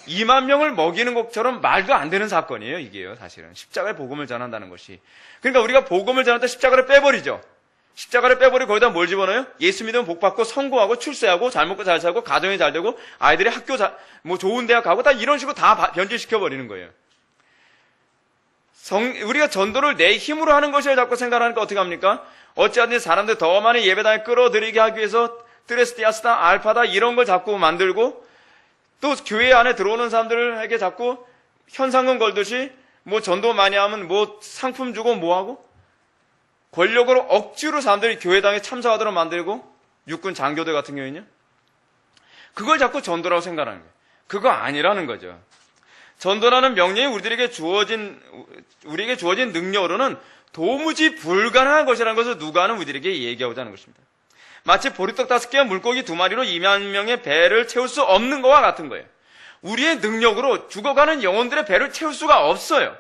2만 명을 먹이는 것처럼 말도 안 되는 사건이에요. 이게요, 사실은. 십자가의 복음을 전한다는 것이. 그러니까 우리가 복음을 전할 때 십자가를 빼버리죠. 십자가를 빼버리고 거기다 뭘 집어넣어요? 예수 믿으면 복 받고 성공하고 출세하고 잘 먹고 잘 살고 가정이 잘 되고 아이들이 학교 좋은 대학 가고 다 이런 식으로 다 변질시켜 버리는 거예요. 우리가 전도를 내 힘으로 하는 것이라 자꾸 생각하니까 어떻게 합니까? 어찌하든지 사람들 더 많이 예배당에 끌어들이게 하기 위해서 드레스티아스다, 알파다 이런 걸 자꾸 만들고 또 교회 안에 들어오는 사람들에게 자꾸 현상금 걸듯이 뭐 전도 많이 하면 뭐 상품 주고 뭐 하고 권력으로 억지로 사람들이 교회당에 참석하도록 만들고 육군 장교들 같은 경우에는요. 그걸 자꾸 전도라고 생각하는 거예요. 그거 아니라는 거죠. 전도라는 명령이 우리에게 주어진 능력으로는 도무지 불가능한 것이라는 것을 누가는 우리에게 얘기하고자 하는 것입니다. 마치 보리떡 5개와 물고기 2마리로 2만 명의 배를 채울 수 없는 것과 같은 거예요. 우리의 능력으로 죽어가는 영혼들의 배를 채울 수가 없어요.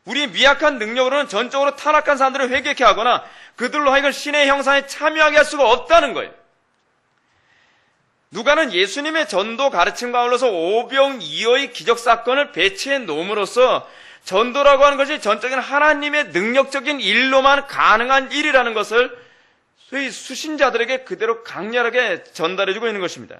우리의 미약한 능력으로는 전적으로 타락한 사람들을 회개케 하거나 그들로 하여금 신의 형상에 참여하게 할 수가 없다는 거예요. 누가는 예수님의 전도 가르침과 아울러서 오병이어의 기적사건을 배치해 놓음으로써 전도라고 하는 것이 전적인 하나님의 능력적인 일로만 가능한 일이라는 것을 소위 수신자들에게 그대로 강렬하게 전달해주고 있는 것입니다.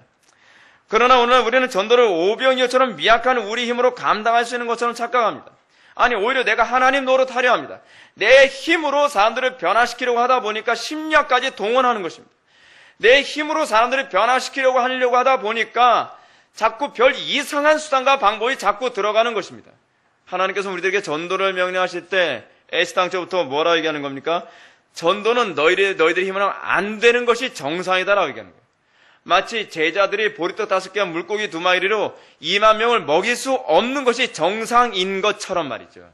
그러나 오늘 우리는 전도를 오병이어처럼 미약한 우리 힘으로 감당할 수 있는 것처럼 착각합니다. 아니 오히려 내가 하나님 노릇하려 합니다. 내 힘으로 사람들을 변화시키려고 하다 보니까 심리학까지 동원하는 것입니다. 내 힘으로 사람들을 변화시키려고 하려고 하다 보니까 자꾸 별 이상한 수단과 방법이 자꾸 들어가는 것입니다. 하나님께서 우리들에게 전도를 명령하실 때 에스당초부터 뭐라고 얘기하는 겁니까? 전도는 너희들의 힘으로는 안 되는 것이 정상이다라고 얘기하는 거예요. 마치 제자들이 보리떡 5개와 물고기 2마리로 2만 명을 먹일 수 없는 것이 정상인 것처럼 말이죠.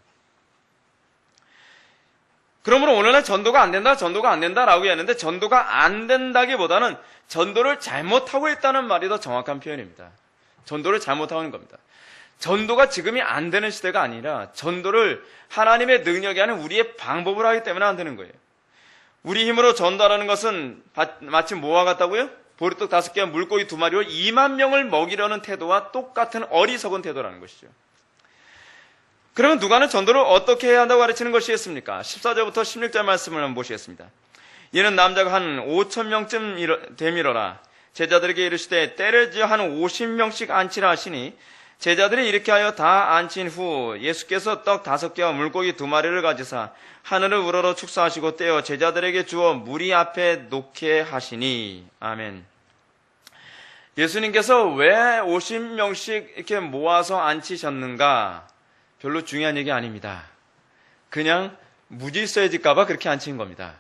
그러므로 오늘날 전도가 안 된다라고 얘기하는데 전도가 안 된다기보다는 전도를 잘못하고 있다는 말이 더 정확한 표현입니다. 전도를 잘못하고 있는 겁니다. 전도가 지금이 안 되는 시대가 아니라 전도를 하나님의 능력이 아닌 우리의 방법으로 하기 때문에 안 되는 거예요. 우리 힘으로 전도하라는 것은 마치 뭐와 같다고요? 보리떡 5개와 물고기 2마리로 2만 명을 먹이려는 태도와 똑같은 어리석은 태도라는 것이죠. 그러면 누가는 전도를 어떻게 해야 한다고 가르치는 것이겠습니까? 14절부터 16절 말씀을 한번 보시겠습니다. 이는 남자가 한 5,000명쯤 되밀어라. 제자들에게 이르시되 때를 지어 한 50명씩 앉히라 하시니 제자들이 이렇게 하여 다 앉힌 후 예수께서 떡 5개와 물고기 2마리를 가지사 하늘을 우러러 축사하시고 떼어 제자들에게 주어 무리 앞에 놓게 하시니. 아멘. 예수님께서 왜 50명씩 이렇게 모아서 앉히셨는가? 별로 중요한 얘기 아닙니다. 그냥 무질서해질까봐 그렇게 앉힌 겁니다.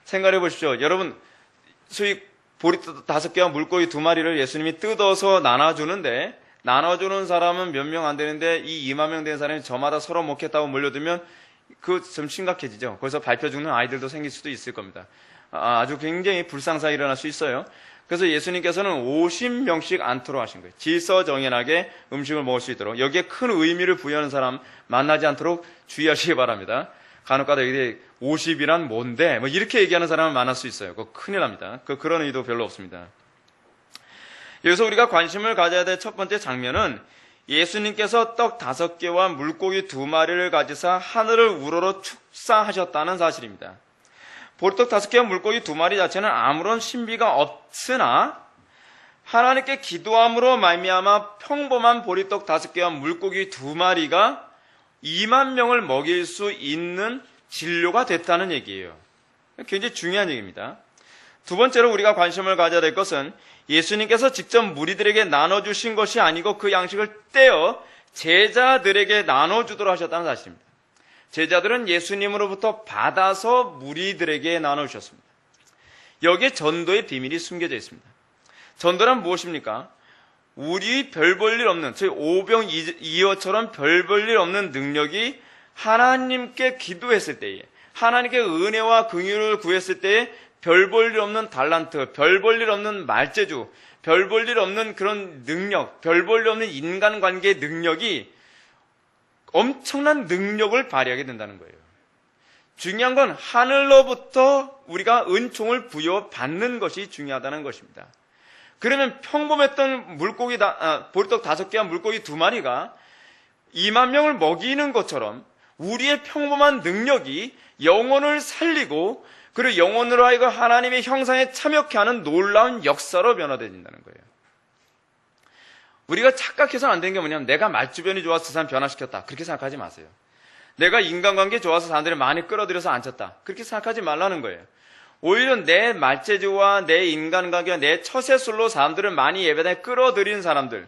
생각해 보십시오. 여러분, 소위 보리떡 5개와 물고기 2마리를 예수님이 뜯어서 나눠주는데 나눠주는 사람은 몇 명 안 되는데 이 2만 명 된 사람이 저마다 서로 먹겠다고 몰려들면 그 좀 심각해지죠. 거기서 밟혀 죽는 아이들도 생길 수도 있을 겁니다. 아주 굉장히 불상사가 일어날 수 있어요. 그래서 예수님께서는 50명씩 앉도록 하신 거예요. 질서정연하게 음식을 먹을 수 있도록. 여기에 큰 의미를 부여하는 사람 만나지 않도록 주의하시기 바랍니다. 간혹가다 여기 50이란 뭔데? 뭐 이렇게 얘기하는 사람을 만날 수 있어요. 그거 큰일 납니다. 그런 의도 별로 없습니다. 여기서 우리가 관심을 가져야 될 첫 번째 장면은 예수님께서 떡 5개와 물고기 2마리를 가지사 하늘을 우러러 축사하셨다는 사실입니다. 보리떡 5개와 물고기 2마리 자체는 아무런 신비가 없으나 하나님께 기도함으로 말미암아 평범한 보리떡 5개와 물고기 2마리가 2만 명을 먹일 수 있는 진료가 됐다는 얘기예요. 굉장히 중요한 얘기입니다. 두 번째로 우리가 관심을 가져야 될 것은 예수님께서 직접 무리들에게 나눠주신 것이 아니고 그 양식을 떼어 제자들에게 나눠주도록 하셨다는 사실입니다. 제자들은 예수님으로부터 받아서 무리들에게 나눠주셨습니다. 여기에 전도의 비밀이 숨겨져 있습니다. 전도란 무엇입니까? 우리 별 볼 일 없는, 저희 오병이어처럼 별 볼 일 없는 능력이 하나님께 기도했을 때에, 하나님께 은혜와 긍휼을 구했을 때에 별 볼 일 없는 달란트, 별 볼 일 없는 말재주, 별 볼 일 없는 그런 능력, 별 볼 일 없는 인간관계의 능력이 엄청난 능력을 발휘하게 된다는 거예요. 중요한 건 하늘로부터 우리가 은총을 부여받는 것이 중요하다는 것입니다. 그러면 평범했던 보리떡 5개와 물고기 2마리가 2만 명을 먹이는 것처럼 우리의 평범한 능력이 영혼을 살리고 그리고 영혼으로 하여금 하나님의 형상에 참여케 하는 놀라운 역사로 변화된다는 거예요. 우리가 착각해서는 안 되는 게 뭐냐면 내가 말주변이 좋아서 그 사람 변화시켰다. 그렇게 생각하지 마세요. 내가 인간관계 좋아서 사람들을 많이 끌어들여서 앉혔다. 그렇게 생각하지 말라는 거예요. 오히려 내 말재주와 내 인간관계와 내 처세술로 사람들을 많이 예배당에 끌어들이는 사람들,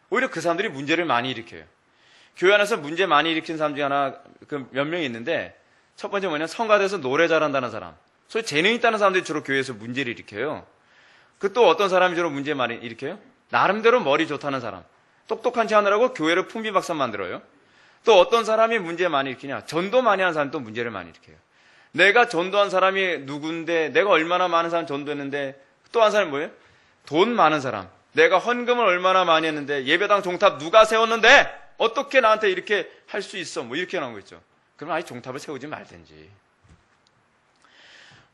오히려 그 사람들이 문제를 많이 일으켜요. 교회 안에서 문제 많이 일으킨 사람 중에 하나 몇 명이 있는데, 첫 번째 뭐냐, 성가대에서 노래 잘한다는 사람. 소위 재능 있다는 사람들이 주로 교회에서 문제를 일으켜요. 그 또 어떤 사람이 주로 문제 많이 일으켜요? 나름대로 머리 좋다는 사람. 똑똑한 체 하느라고 교회를 풍비박산 만들어요. 또 어떤 사람이 문제 많이 일으키냐? 전도 많이 하는 사람이 또 문제를 많이 일으켜요. 내가 전도한 사람이 누군데, 내가 얼마나 많은 사람 전도했는데, 또 한 사람이 뭐예요? 돈 많은 사람. 내가 헌금을 얼마나 많이 했는데, 예배당 종탑 누가 세웠는데, 어떻게 나한테 이렇게 할 수 있어? 뭐 이렇게 나온 거 있죠. 그럼 아예 종탑을 세우지 말든지.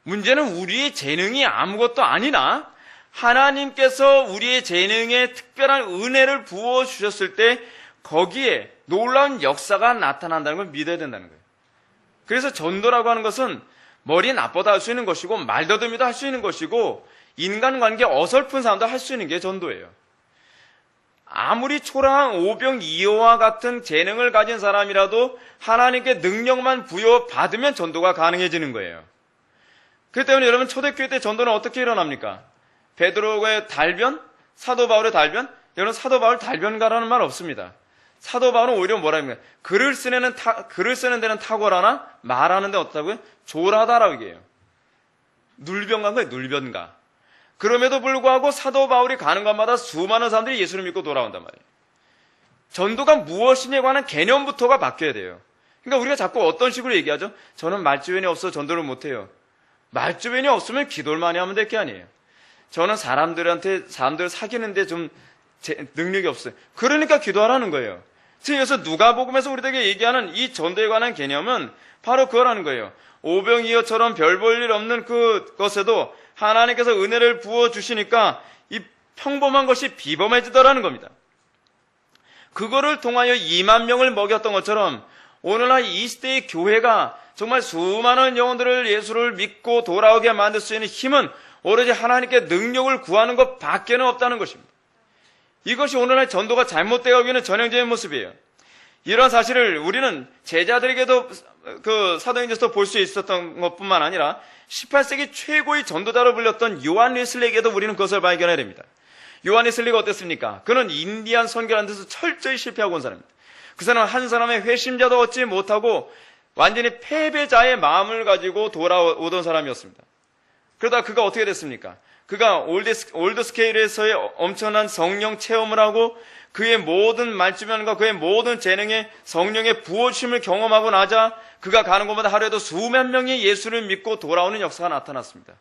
문제는 우리의 재능이 아무것도 아니나, 하나님께서 우리의 재능에 특별한 은혜를 부어주셨을 때, 거기에 놀라운 역사가 나타난다는 걸 믿어야 된다는 거예요. 그래서 전도라고 하는 것은 머리 나쁘다 할 수 있는 것이고 말더듬이도 할 수 있는 것이고 인간관계 어설픈 사람도 할 수 있는 게 전도예요. 아무리 초라한 오병이어와 같은 재능을 가진 사람이라도 하나님께 능력만 부여받으면 전도가 가능해지는 거예요. 그렇기 때문에 여러분 초대교회 때 전도는 어떻게 일어납니까? 베드로의 달변? 사도 바울의 달변? 여러분 사도 바울 달변가라는 말 없습니다. 사도 바울은 오히려 뭐라 합니까? 글을 쓰는 데는 탁월하나 말하는 데 어떻다고요? 조라다라고 얘기해요. 눌변가인 거예요. 눌변가. 그럼에도 불구하고 사도 바울이 가는 곳마다 수많은 사람들이 예수를 믿고 돌아온단 말이에요. 전도가 무엇이냐에 관한 개념부터가 바뀌어야 돼요. 그러니까 우리가 자꾸 어떤 식으로 얘기하죠? 저는 말주변이 없어 전도를 못해요. 말주변이 없으면 기도를 많이 하면 될 게 아니에요. 저는 사람들 사귀는데 좀 능력이 없어요. 그러니까 기도하라는 거예요. 그래서 누가복음에서 우리에게 얘기하는 이 전도에 관한 개념은 바로 그거라는 거예요. 오병이어처럼 별 볼 일 없는 그것에도 하나님께서 은혜를 부어주시니까 이 평범한 것이 비범해지더라는 겁니다. 그거를 통하여 2만 명을 먹였던 것처럼 오늘날 이 시대의 교회가 정말 수많은 영혼들을 예수를 믿고 돌아오게 만들 수 있는 힘은 오로지 하나님께 능력을 구하는 것 밖에는 없다는 것입니다. 이것이 오늘날 전도가 잘못되어 가고 있는 전형적인 모습이에요. 이런 사실을 우리는 제자들에게도 사도행전에서 볼 수 있었던 것뿐만 아니라 18세기 최고의 전도자로 불렸던 요한 웨슬리에게도 우리는 그것을 발견해야 됩니다. 요한 웨슬리가 어땠습니까? 그는 인디안 선교라는 데서 철저히 실패하고 온 사람입니다. 그 사람은 한 사람의 회심자도 얻지 못하고 완전히 패배자의 마음을 가지고 돌아오던 사람이었습니다. 그러다 그가 어떻게 됐습니까? 그가 올드 스케일에서의 엄청난 성령 체험을 하고 그의 모든 말주변과 그의 모든 재능에 성령의 부어주심을 경험하고 나자 그가 가는 곳마다 하루에도 수만 명이 예수를 믿고 돌아오는 역사가 나타났습니다.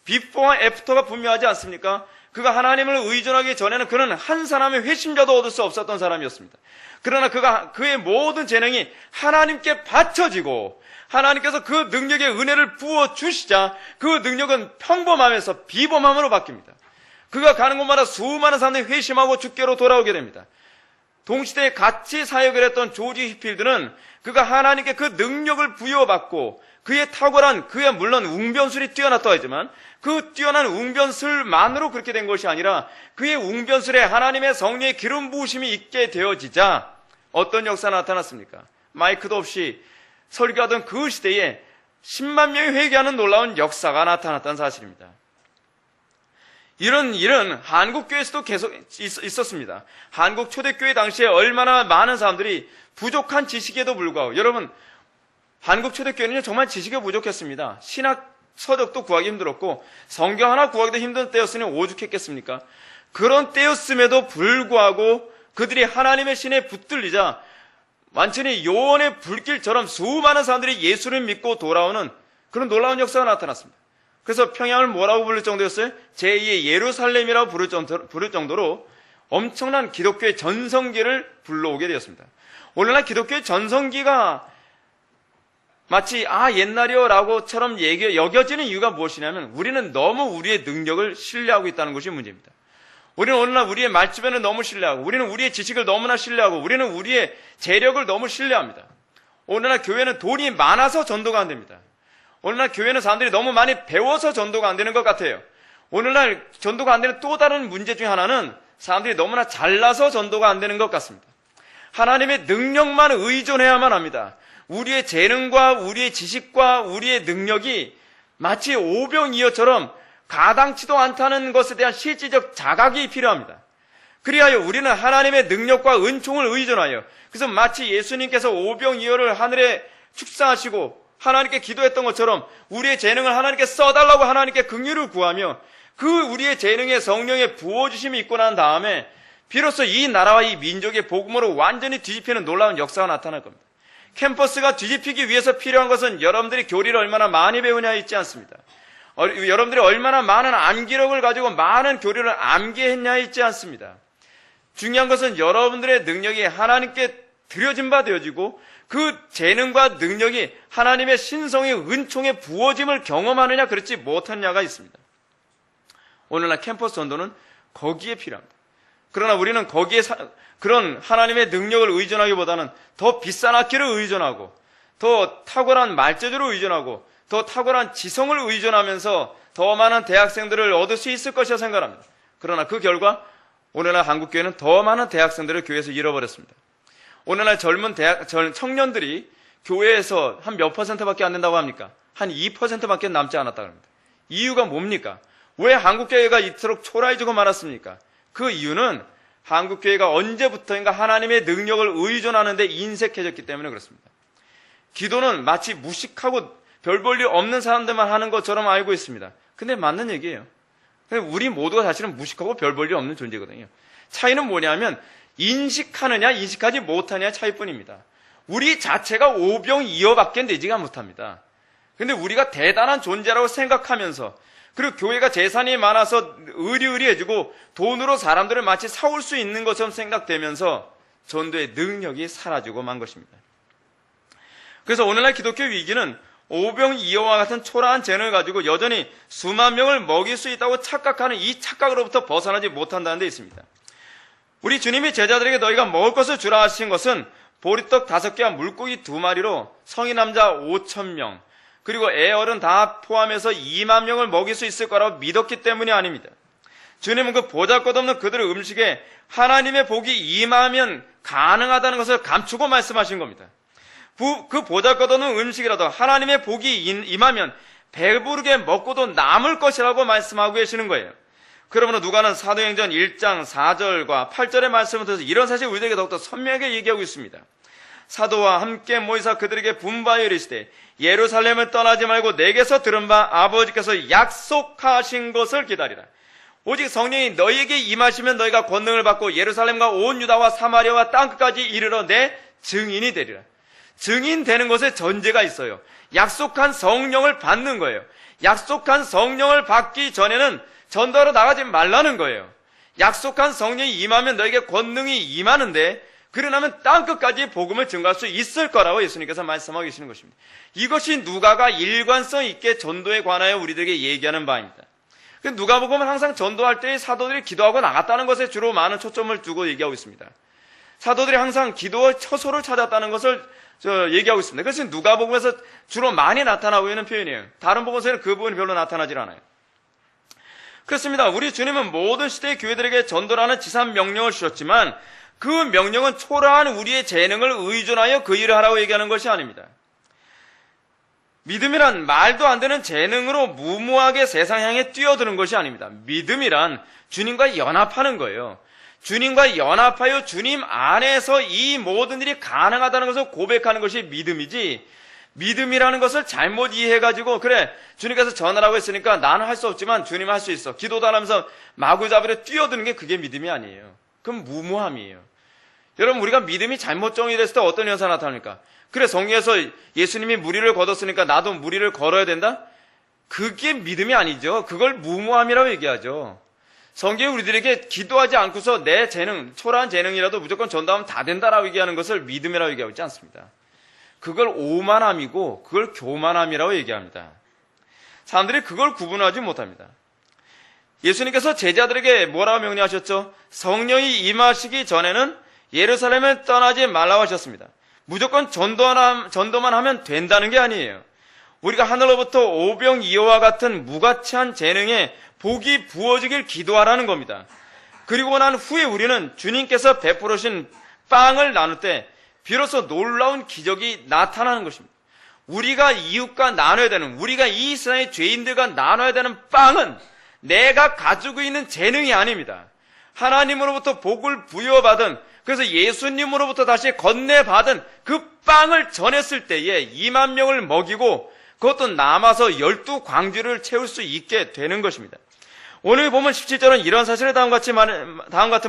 비포와 애프터가 분명하지 않습니까? 그가 하나님을 의존하기 전에는 그는 한 사람의 회심자도 얻을 수 없었던 사람이었습니다. 그러나 그의 모든 재능이 하나님께 바쳐지고 하나님께서 그 능력의 은혜를 부어주시자 그 능력은 평범함에서 비범함으로 바뀝니다. 그가 가는 곳마다 수많은 사람들이 회심하고 주께로 돌아오게 됩니다. 동시대에 같이 사역을 했던 조지 휘필드는 그가 하나님께 그 능력을 부여받고 그의 탁월한, 그의 물론 웅변술이 뛰어났다고 하지만 그 뛰어난 웅변술만으로 그렇게 된 것이 아니라 그의 웅변술에 하나님의 성령의 기름 부으심이 있게 되어지자 어떤 역사가 나타났습니까? 마이크도 없이 설교하던 그 시대에 10만 명이 회개하는 놀라운 역사가 나타났다는 사실입니다. 이런 일은 한국교회에서도 계속 있었습니다. 한국 초대교회 당시에 얼마나 많은 사람들이 부족한 지식에도 불구하고 여러분 한국 초대교회는 정말 지식이 부족했습니다. 신학 서적도 구하기 힘들었고 성경 하나 구하기도 힘든 때였으니 오죽했겠습니까? 그런 때였음에도 불구하고 그들이 하나님의 신에 붙들리자 완전히 요원의 불길처럼 수많은 사람들이 예수를 믿고 돌아오는 그런 놀라운 역사가 나타났습니다. 그래서 평양을 뭐라고 부를 정도였어요? 제2의 예루살렘이라고 부를 정도로 엄청난 기독교의 전성기를 불러오게 되었습니다. 오늘날 기독교의 전성기가 마치 옛날이요라고처럼 여겨지는 이유가 무엇이냐면 우리는 너무 우리의 능력을 신뢰하고 있다는 것이 문제입니다. 우리는 오늘날 우리의 말주변을 너무 신뢰하고 우리는 우리의 지식을 너무나 신뢰하고 우리는 우리의 재력을 너무 신뢰합니다. 오늘날 교회는 돈이 많아서 전도가 안 됩니다. 오늘날 교회는 사람들이 너무 많이 배워서 전도가 안 되는 것 같아요. 오늘날 전도가 안 되는 또 다른 문제 중에 하나는 사람들이 너무나 잘나서 전도가 안 되는 것 같습니다. 하나님의 능력만 의존해야만 합니다. 우리의 재능과 우리의 지식과 우리의 능력이 마치 오병이어처럼 가당치도 않다는 것에 대한 실질적 자각이 필요합니다. 그리하여 우리는 하나님의 능력과 은총을 의존하여, 그래서 마치 예수님께서 오병이어를 하늘에 축사하시고 하나님께 기도했던 것처럼 우리의 재능을 하나님께 써달라고 하나님께 긍휼을 구하며 그 우리의 재능에 성령의 부어주심이 있고 난 다음에 비로소 이 나라와 이 민족의 복음으로 완전히 뒤집히는 놀라운 역사가 나타날 겁니다. 캠퍼스가 뒤집히기 위해서 필요한 것은 여러분들이 교리를 얼마나 많이 배우냐에 있지 않습니다. 여러분들이 얼마나 많은 암기력을 가지고 많은 교리를 암기했냐에 있지 않습니다. 중요한 것은 여러분들의 능력이 하나님께 드려진 바 되어지고 그 재능과 능력이 하나님의 신성의 은총의 부어짐을 경험하느냐 그렇지 못하느냐가 있습니다. 오늘날 캠퍼스 전도는 거기에 필요합니다. 그러나 우리는 거기에 그런 하나님의 능력을 의존하기보다는 더 비싼 악기를 의존하고 더 탁월한 말재주를 의존하고 더 탁월한 지성을 의존하면서 더 많은 대학생들을 얻을 수 있을 것이라 생각합니다. 그러나 그 결과 오늘날 한국교회는 더 많은 대학생들을 교회에서 잃어버렸습니다. 오늘날 젊은 청년들이 교회에서 한 몇 %밖에 안 된다고 합니까? 한 2%밖에 남지 않았다고 합니다. 이유가 뭡니까? 왜 한국교회가 이토록 초라해지고 말았습니까? 그 이유는 한국교회가 언제부터인가 하나님의 능력을 의존하는 데 인색해졌기 때문에 그렇습니다. 기도는 마치 무식하고 별 볼 일 없는 사람들만 하는 것처럼 알고 있습니다. 근데 맞는 얘기예요. 우리 모두가 사실은 무식하고 별 볼 일 없는 존재거든요. 차이는 뭐냐면 인식하느냐 인식하지 못하느냐 차이뿐입니다. 우리 자체가 오병이어밖에 되지가 못합니다. 근데 우리가 대단한 존재라고 생각하면서 그리고 교회가 재산이 많아서 의리의리해지고 돈으로 사람들을 마치 사올 수 있는 것처럼 생각되면서 전도의 능력이 사라지고 만 것입니다. 그래서 오늘날 기독교 위기는 오병이어와 같은 초라한 재능을 가지고 여전히 수만 명을 먹일 수 있다고 착각하는 이 착각으로부터 벗어나지 못한다는 데 있습니다. 우리 주님이 제자들에게 너희가 먹을 것을 주라 하신 것은 보리떡 5개와 물고기 2마리로 성인 남자 5,000명 그리고 애 어른 다 포함해서 2만 명을 먹일 수 있을 거라고 믿었기 때문이 아닙니다. 주님은 그 보잘것없는 그들의 음식에 하나님의 복이 임하면 가능하다는 것을 감추고 말씀하신 겁니다. 그 보잘것없는 음식이라도 하나님의 복이 임하면 배부르게 먹고도 남을 것이라고 말씀하고 계시는 거예요. 그러므로 누가는 사도행전 1장 4절과 8절의 말씀을 통해서 이런 사실을 우리에게 더욱더 선명하게 얘기하고 있습니다. 사도와 함께 모이사 그들에게 분바하여 이르시되 예루살렘을 떠나지 말고 내게서 들은 바 아버지께서 약속하신 것을 기다리라. 오직 성령이 너희에게 임하시면 너희가 권능을 받고 예루살렘과 온 유다와 사마리아와 땅끝까지 이르러 내 증인이 되리라. 증인되는 것에 전제가 있어요. 약속한 성령을 받는 거예요. 약속한 성령을 받기 전에는 전도하러 나가지 말라는 거예요. 약속한 성령이 임하면 너에게 권능이 임하는데 그러나면 땅끝까지 복음을 증거할 수 있을 거라고 예수님께서 말씀하고 계시는 것입니다. 이것이 누가가 일관성 있게 전도에 관하여 우리들에게 얘기하는 바입니다. 누가복음은 항상 전도할 때 사도들이 기도하고 나갔다는 것에 주로 많은 초점을 두고 얘기하고 있습니다. 사도들이 항상 기도의 처소를 찾았다는 것을 얘기하고 있습니다. 그래서 누가복음에서 주로 많이 나타나고 있는 표현이에요. 다른 복음서에는 그 부분이 별로 나타나질 않아요. 그렇습니다. 우리 주님은 모든 시대의 교회들에게 전도라는 지상 명령을 주셨지만 그 명령은 초라한 우리의 재능을 의존하여 그 일을 하라고 얘기하는 것이 아닙니다. 믿음이란 말도 안 되는 재능으로 무모하게 세상 향해 뛰어드는 것이 아닙니다. 믿음이란 주님과 연합하는 거예요. 주님과 연합하여 주님 안에서 이 모든 일이 가능하다는 것을 고백하는 것이 믿음이지, 믿음이라는 것을 잘못 이해해가지고 그래 주님께서 전하라고 했으니까 나는 할 수 없지만 주님은 할 수 있어, 기도도 안 하면서 마구잡이로 뛰어드는 게 그게 믿음이 아니에요. 그건 무모함이에요. 여러분, 우리가 믿음이 잘못 정의됐을 때 어떤 현상이 나타납니까? 그래 성경에서 예수님이 무리를 걷었으니까 나도 무리를 걸어야 된다? 그게 믿음이 아니죠. 그걸 무모함이라고 얘기하죠. 성경이 우리들에게 기도하지 않고서 내 재능, 초라한 재능이라도 무조건 전도하면 다 된다라고 얘기하는 것을 믿음이라고 얘기하고 있지 않습니다. 그걸 오만함이고 그걸 교만함이라고 얘기합니다. 사람들이 그걸 구분하지 못합니다. 예수님께서 제자들에게 뭐라고 명령하셨죠? 성령이 임하시기 전에는 예루살렘을 떠나지 말라고 하셨습니다. 무조건 전도만 하면 된다는 게 아니에요. 우리가 하늘로부터 오병이어와 같은 무가치한 재능에 복이 부어지길 기도하라는 겁니다. 그리고 난 후에 우리는 주님께서 베풀으신 빵을 나눌 때 비로소 놀라운 기적이 나타나는 것입니다. 우리가 이웃과 나눠야 되는, 우리가 이 세상의 죄인들과 나눠야 되는 빵은 내가 가지고 있는 재능이 아닙니다. 하나님으로부터 복을 부여받은, 그래서 예수님으로부터 다시 건네받은 그 빵을 전했을 때에 2만 명을 먹이고 그것도 남아서 12광주를 채울 수 있게 되는 것입니다. 오늘 보면 17절은 이런 사실을 다음 같은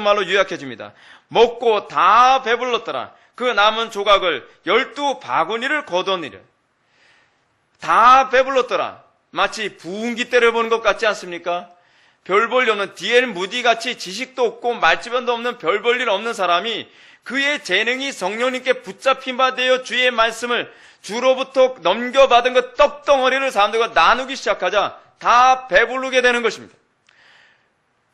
말로 요약해 줍니다. 먹고 다 배불렀더라. 그 남은 조각을 12바구니를 거두니라. 다 배불렀더라. 마치 부흥기 때를 보는 것 같지 않습니까? 별 볼 일 없는 D.L. 무디같이 지식도 없고 말주변도 없는 별 볼 일 없는 사람이 그의 재능이 성령님께 붙잡힌 바 되어 주의 말씀을 주로부터 넘겨받은 그 떡덩어리를 사람들과 나누기 시작하자 다 배부르게 되는 것입니다.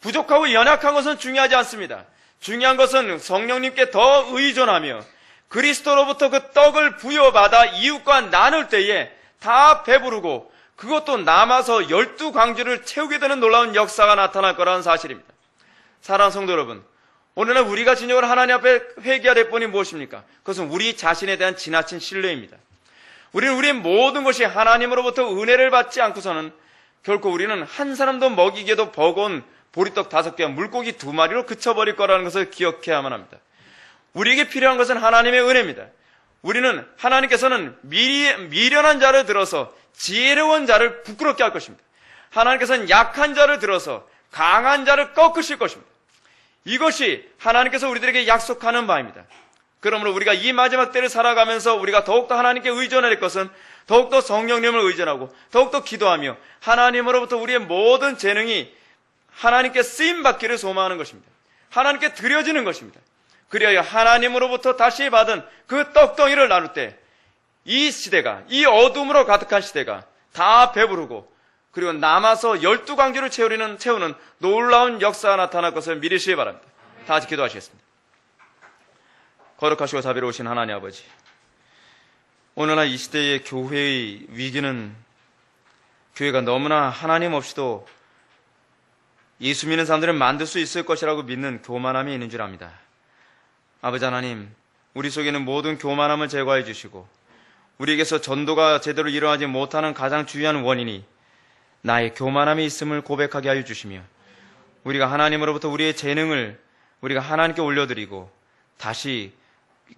부족하고 연약한 것은 중요하지 않습니다. 중요한 것은 성령님께 더 의존하며 그리스도로부터 그 떡을 부여받아 이웃과 나눌 때에 다 배부르고 그것도 남아서 12광주를 채우게 되는 놀라운 역사가 나타날 거라는 사실입니다. 사랑하는 성도 여러분, 오늘날 우리가 진정으로 하나님 앞에 회개해야 될 분이 무엇입니까? 그것은 우리 자신에 대한 지나친 신뢰입니다. 우리는 우리의 모든 것이 하나님으로부터 은혜를 받지 않고서는 결코 우리는 한 사람도 먹이기에도 버거운 보리떡 5개와 물고기 2마리로 그쳐버릴 거라는 것을 기억해야만 합니다. 우리에게 필요한 것은 하나님의 은혜입니다. 우리는 하나님께서는 미련한 자를 들어서 지혜로운 자를 부끄럽게 할 것입니다. 하나님께서는 약한 자를 들어서 강한 자를 꺾으실 것입니다. 이것이 하나님께서 우리들에게 약속하는 바입니다. 그러므로 우리가 이 마지막 때를 살아가면서 우리가 더욱더 하나님께 의존할 것은 더욱더 성령님을 의존하고 더욱더 기도하며 하나님으로부터 우리의 모든 재능이 하나님께 쓰임받기를 소망하는 것입니다. 하나님께 드려지는 것입니다. 그리하여 하나님으로부터 다시 받은 그 떡덩이를 나눌 때 이 시대가, 이 어둠으로 가득한 시대가 다 배부르고 그리고 남아서 12광주를 채우는 놀라운 역사가 나타날 것을 믿으시기 바랍니다. 다 같이 기도하시겠습니다. 거룩하시고 자비로우신 하나님 아버지, 오늘날 이 시대의 교회의 위기는 교회가 너무나 하나님 없이도 예수 믿는 사람들을 만들 수 있을 것이라고 믿는 교만함이 있는 줄 압니다. 아버지 하나님, 우리 속에 있는 모든 교만함을 제거해 주시고 우리에게서 전도가 제대로 일어나지 못하는 가장 중요한 원인이 나의 교만함이 있음을 고백하게 하여 주시며 우리가 하나님으로부터 우리의 재능을 우리가 하나님께 올려드리고 다시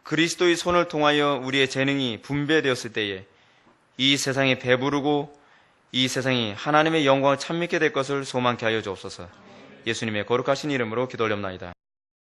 그리스도의 손을 통하여 우리의 재능이 분배되었을 때에 이 세상이 배부르고 이 세상이 하나님의 영광을 찬미게 될 것을 소망케 하여 주옵소서. 예수님의 거룩하신 이름으로 기도 올렵나이다.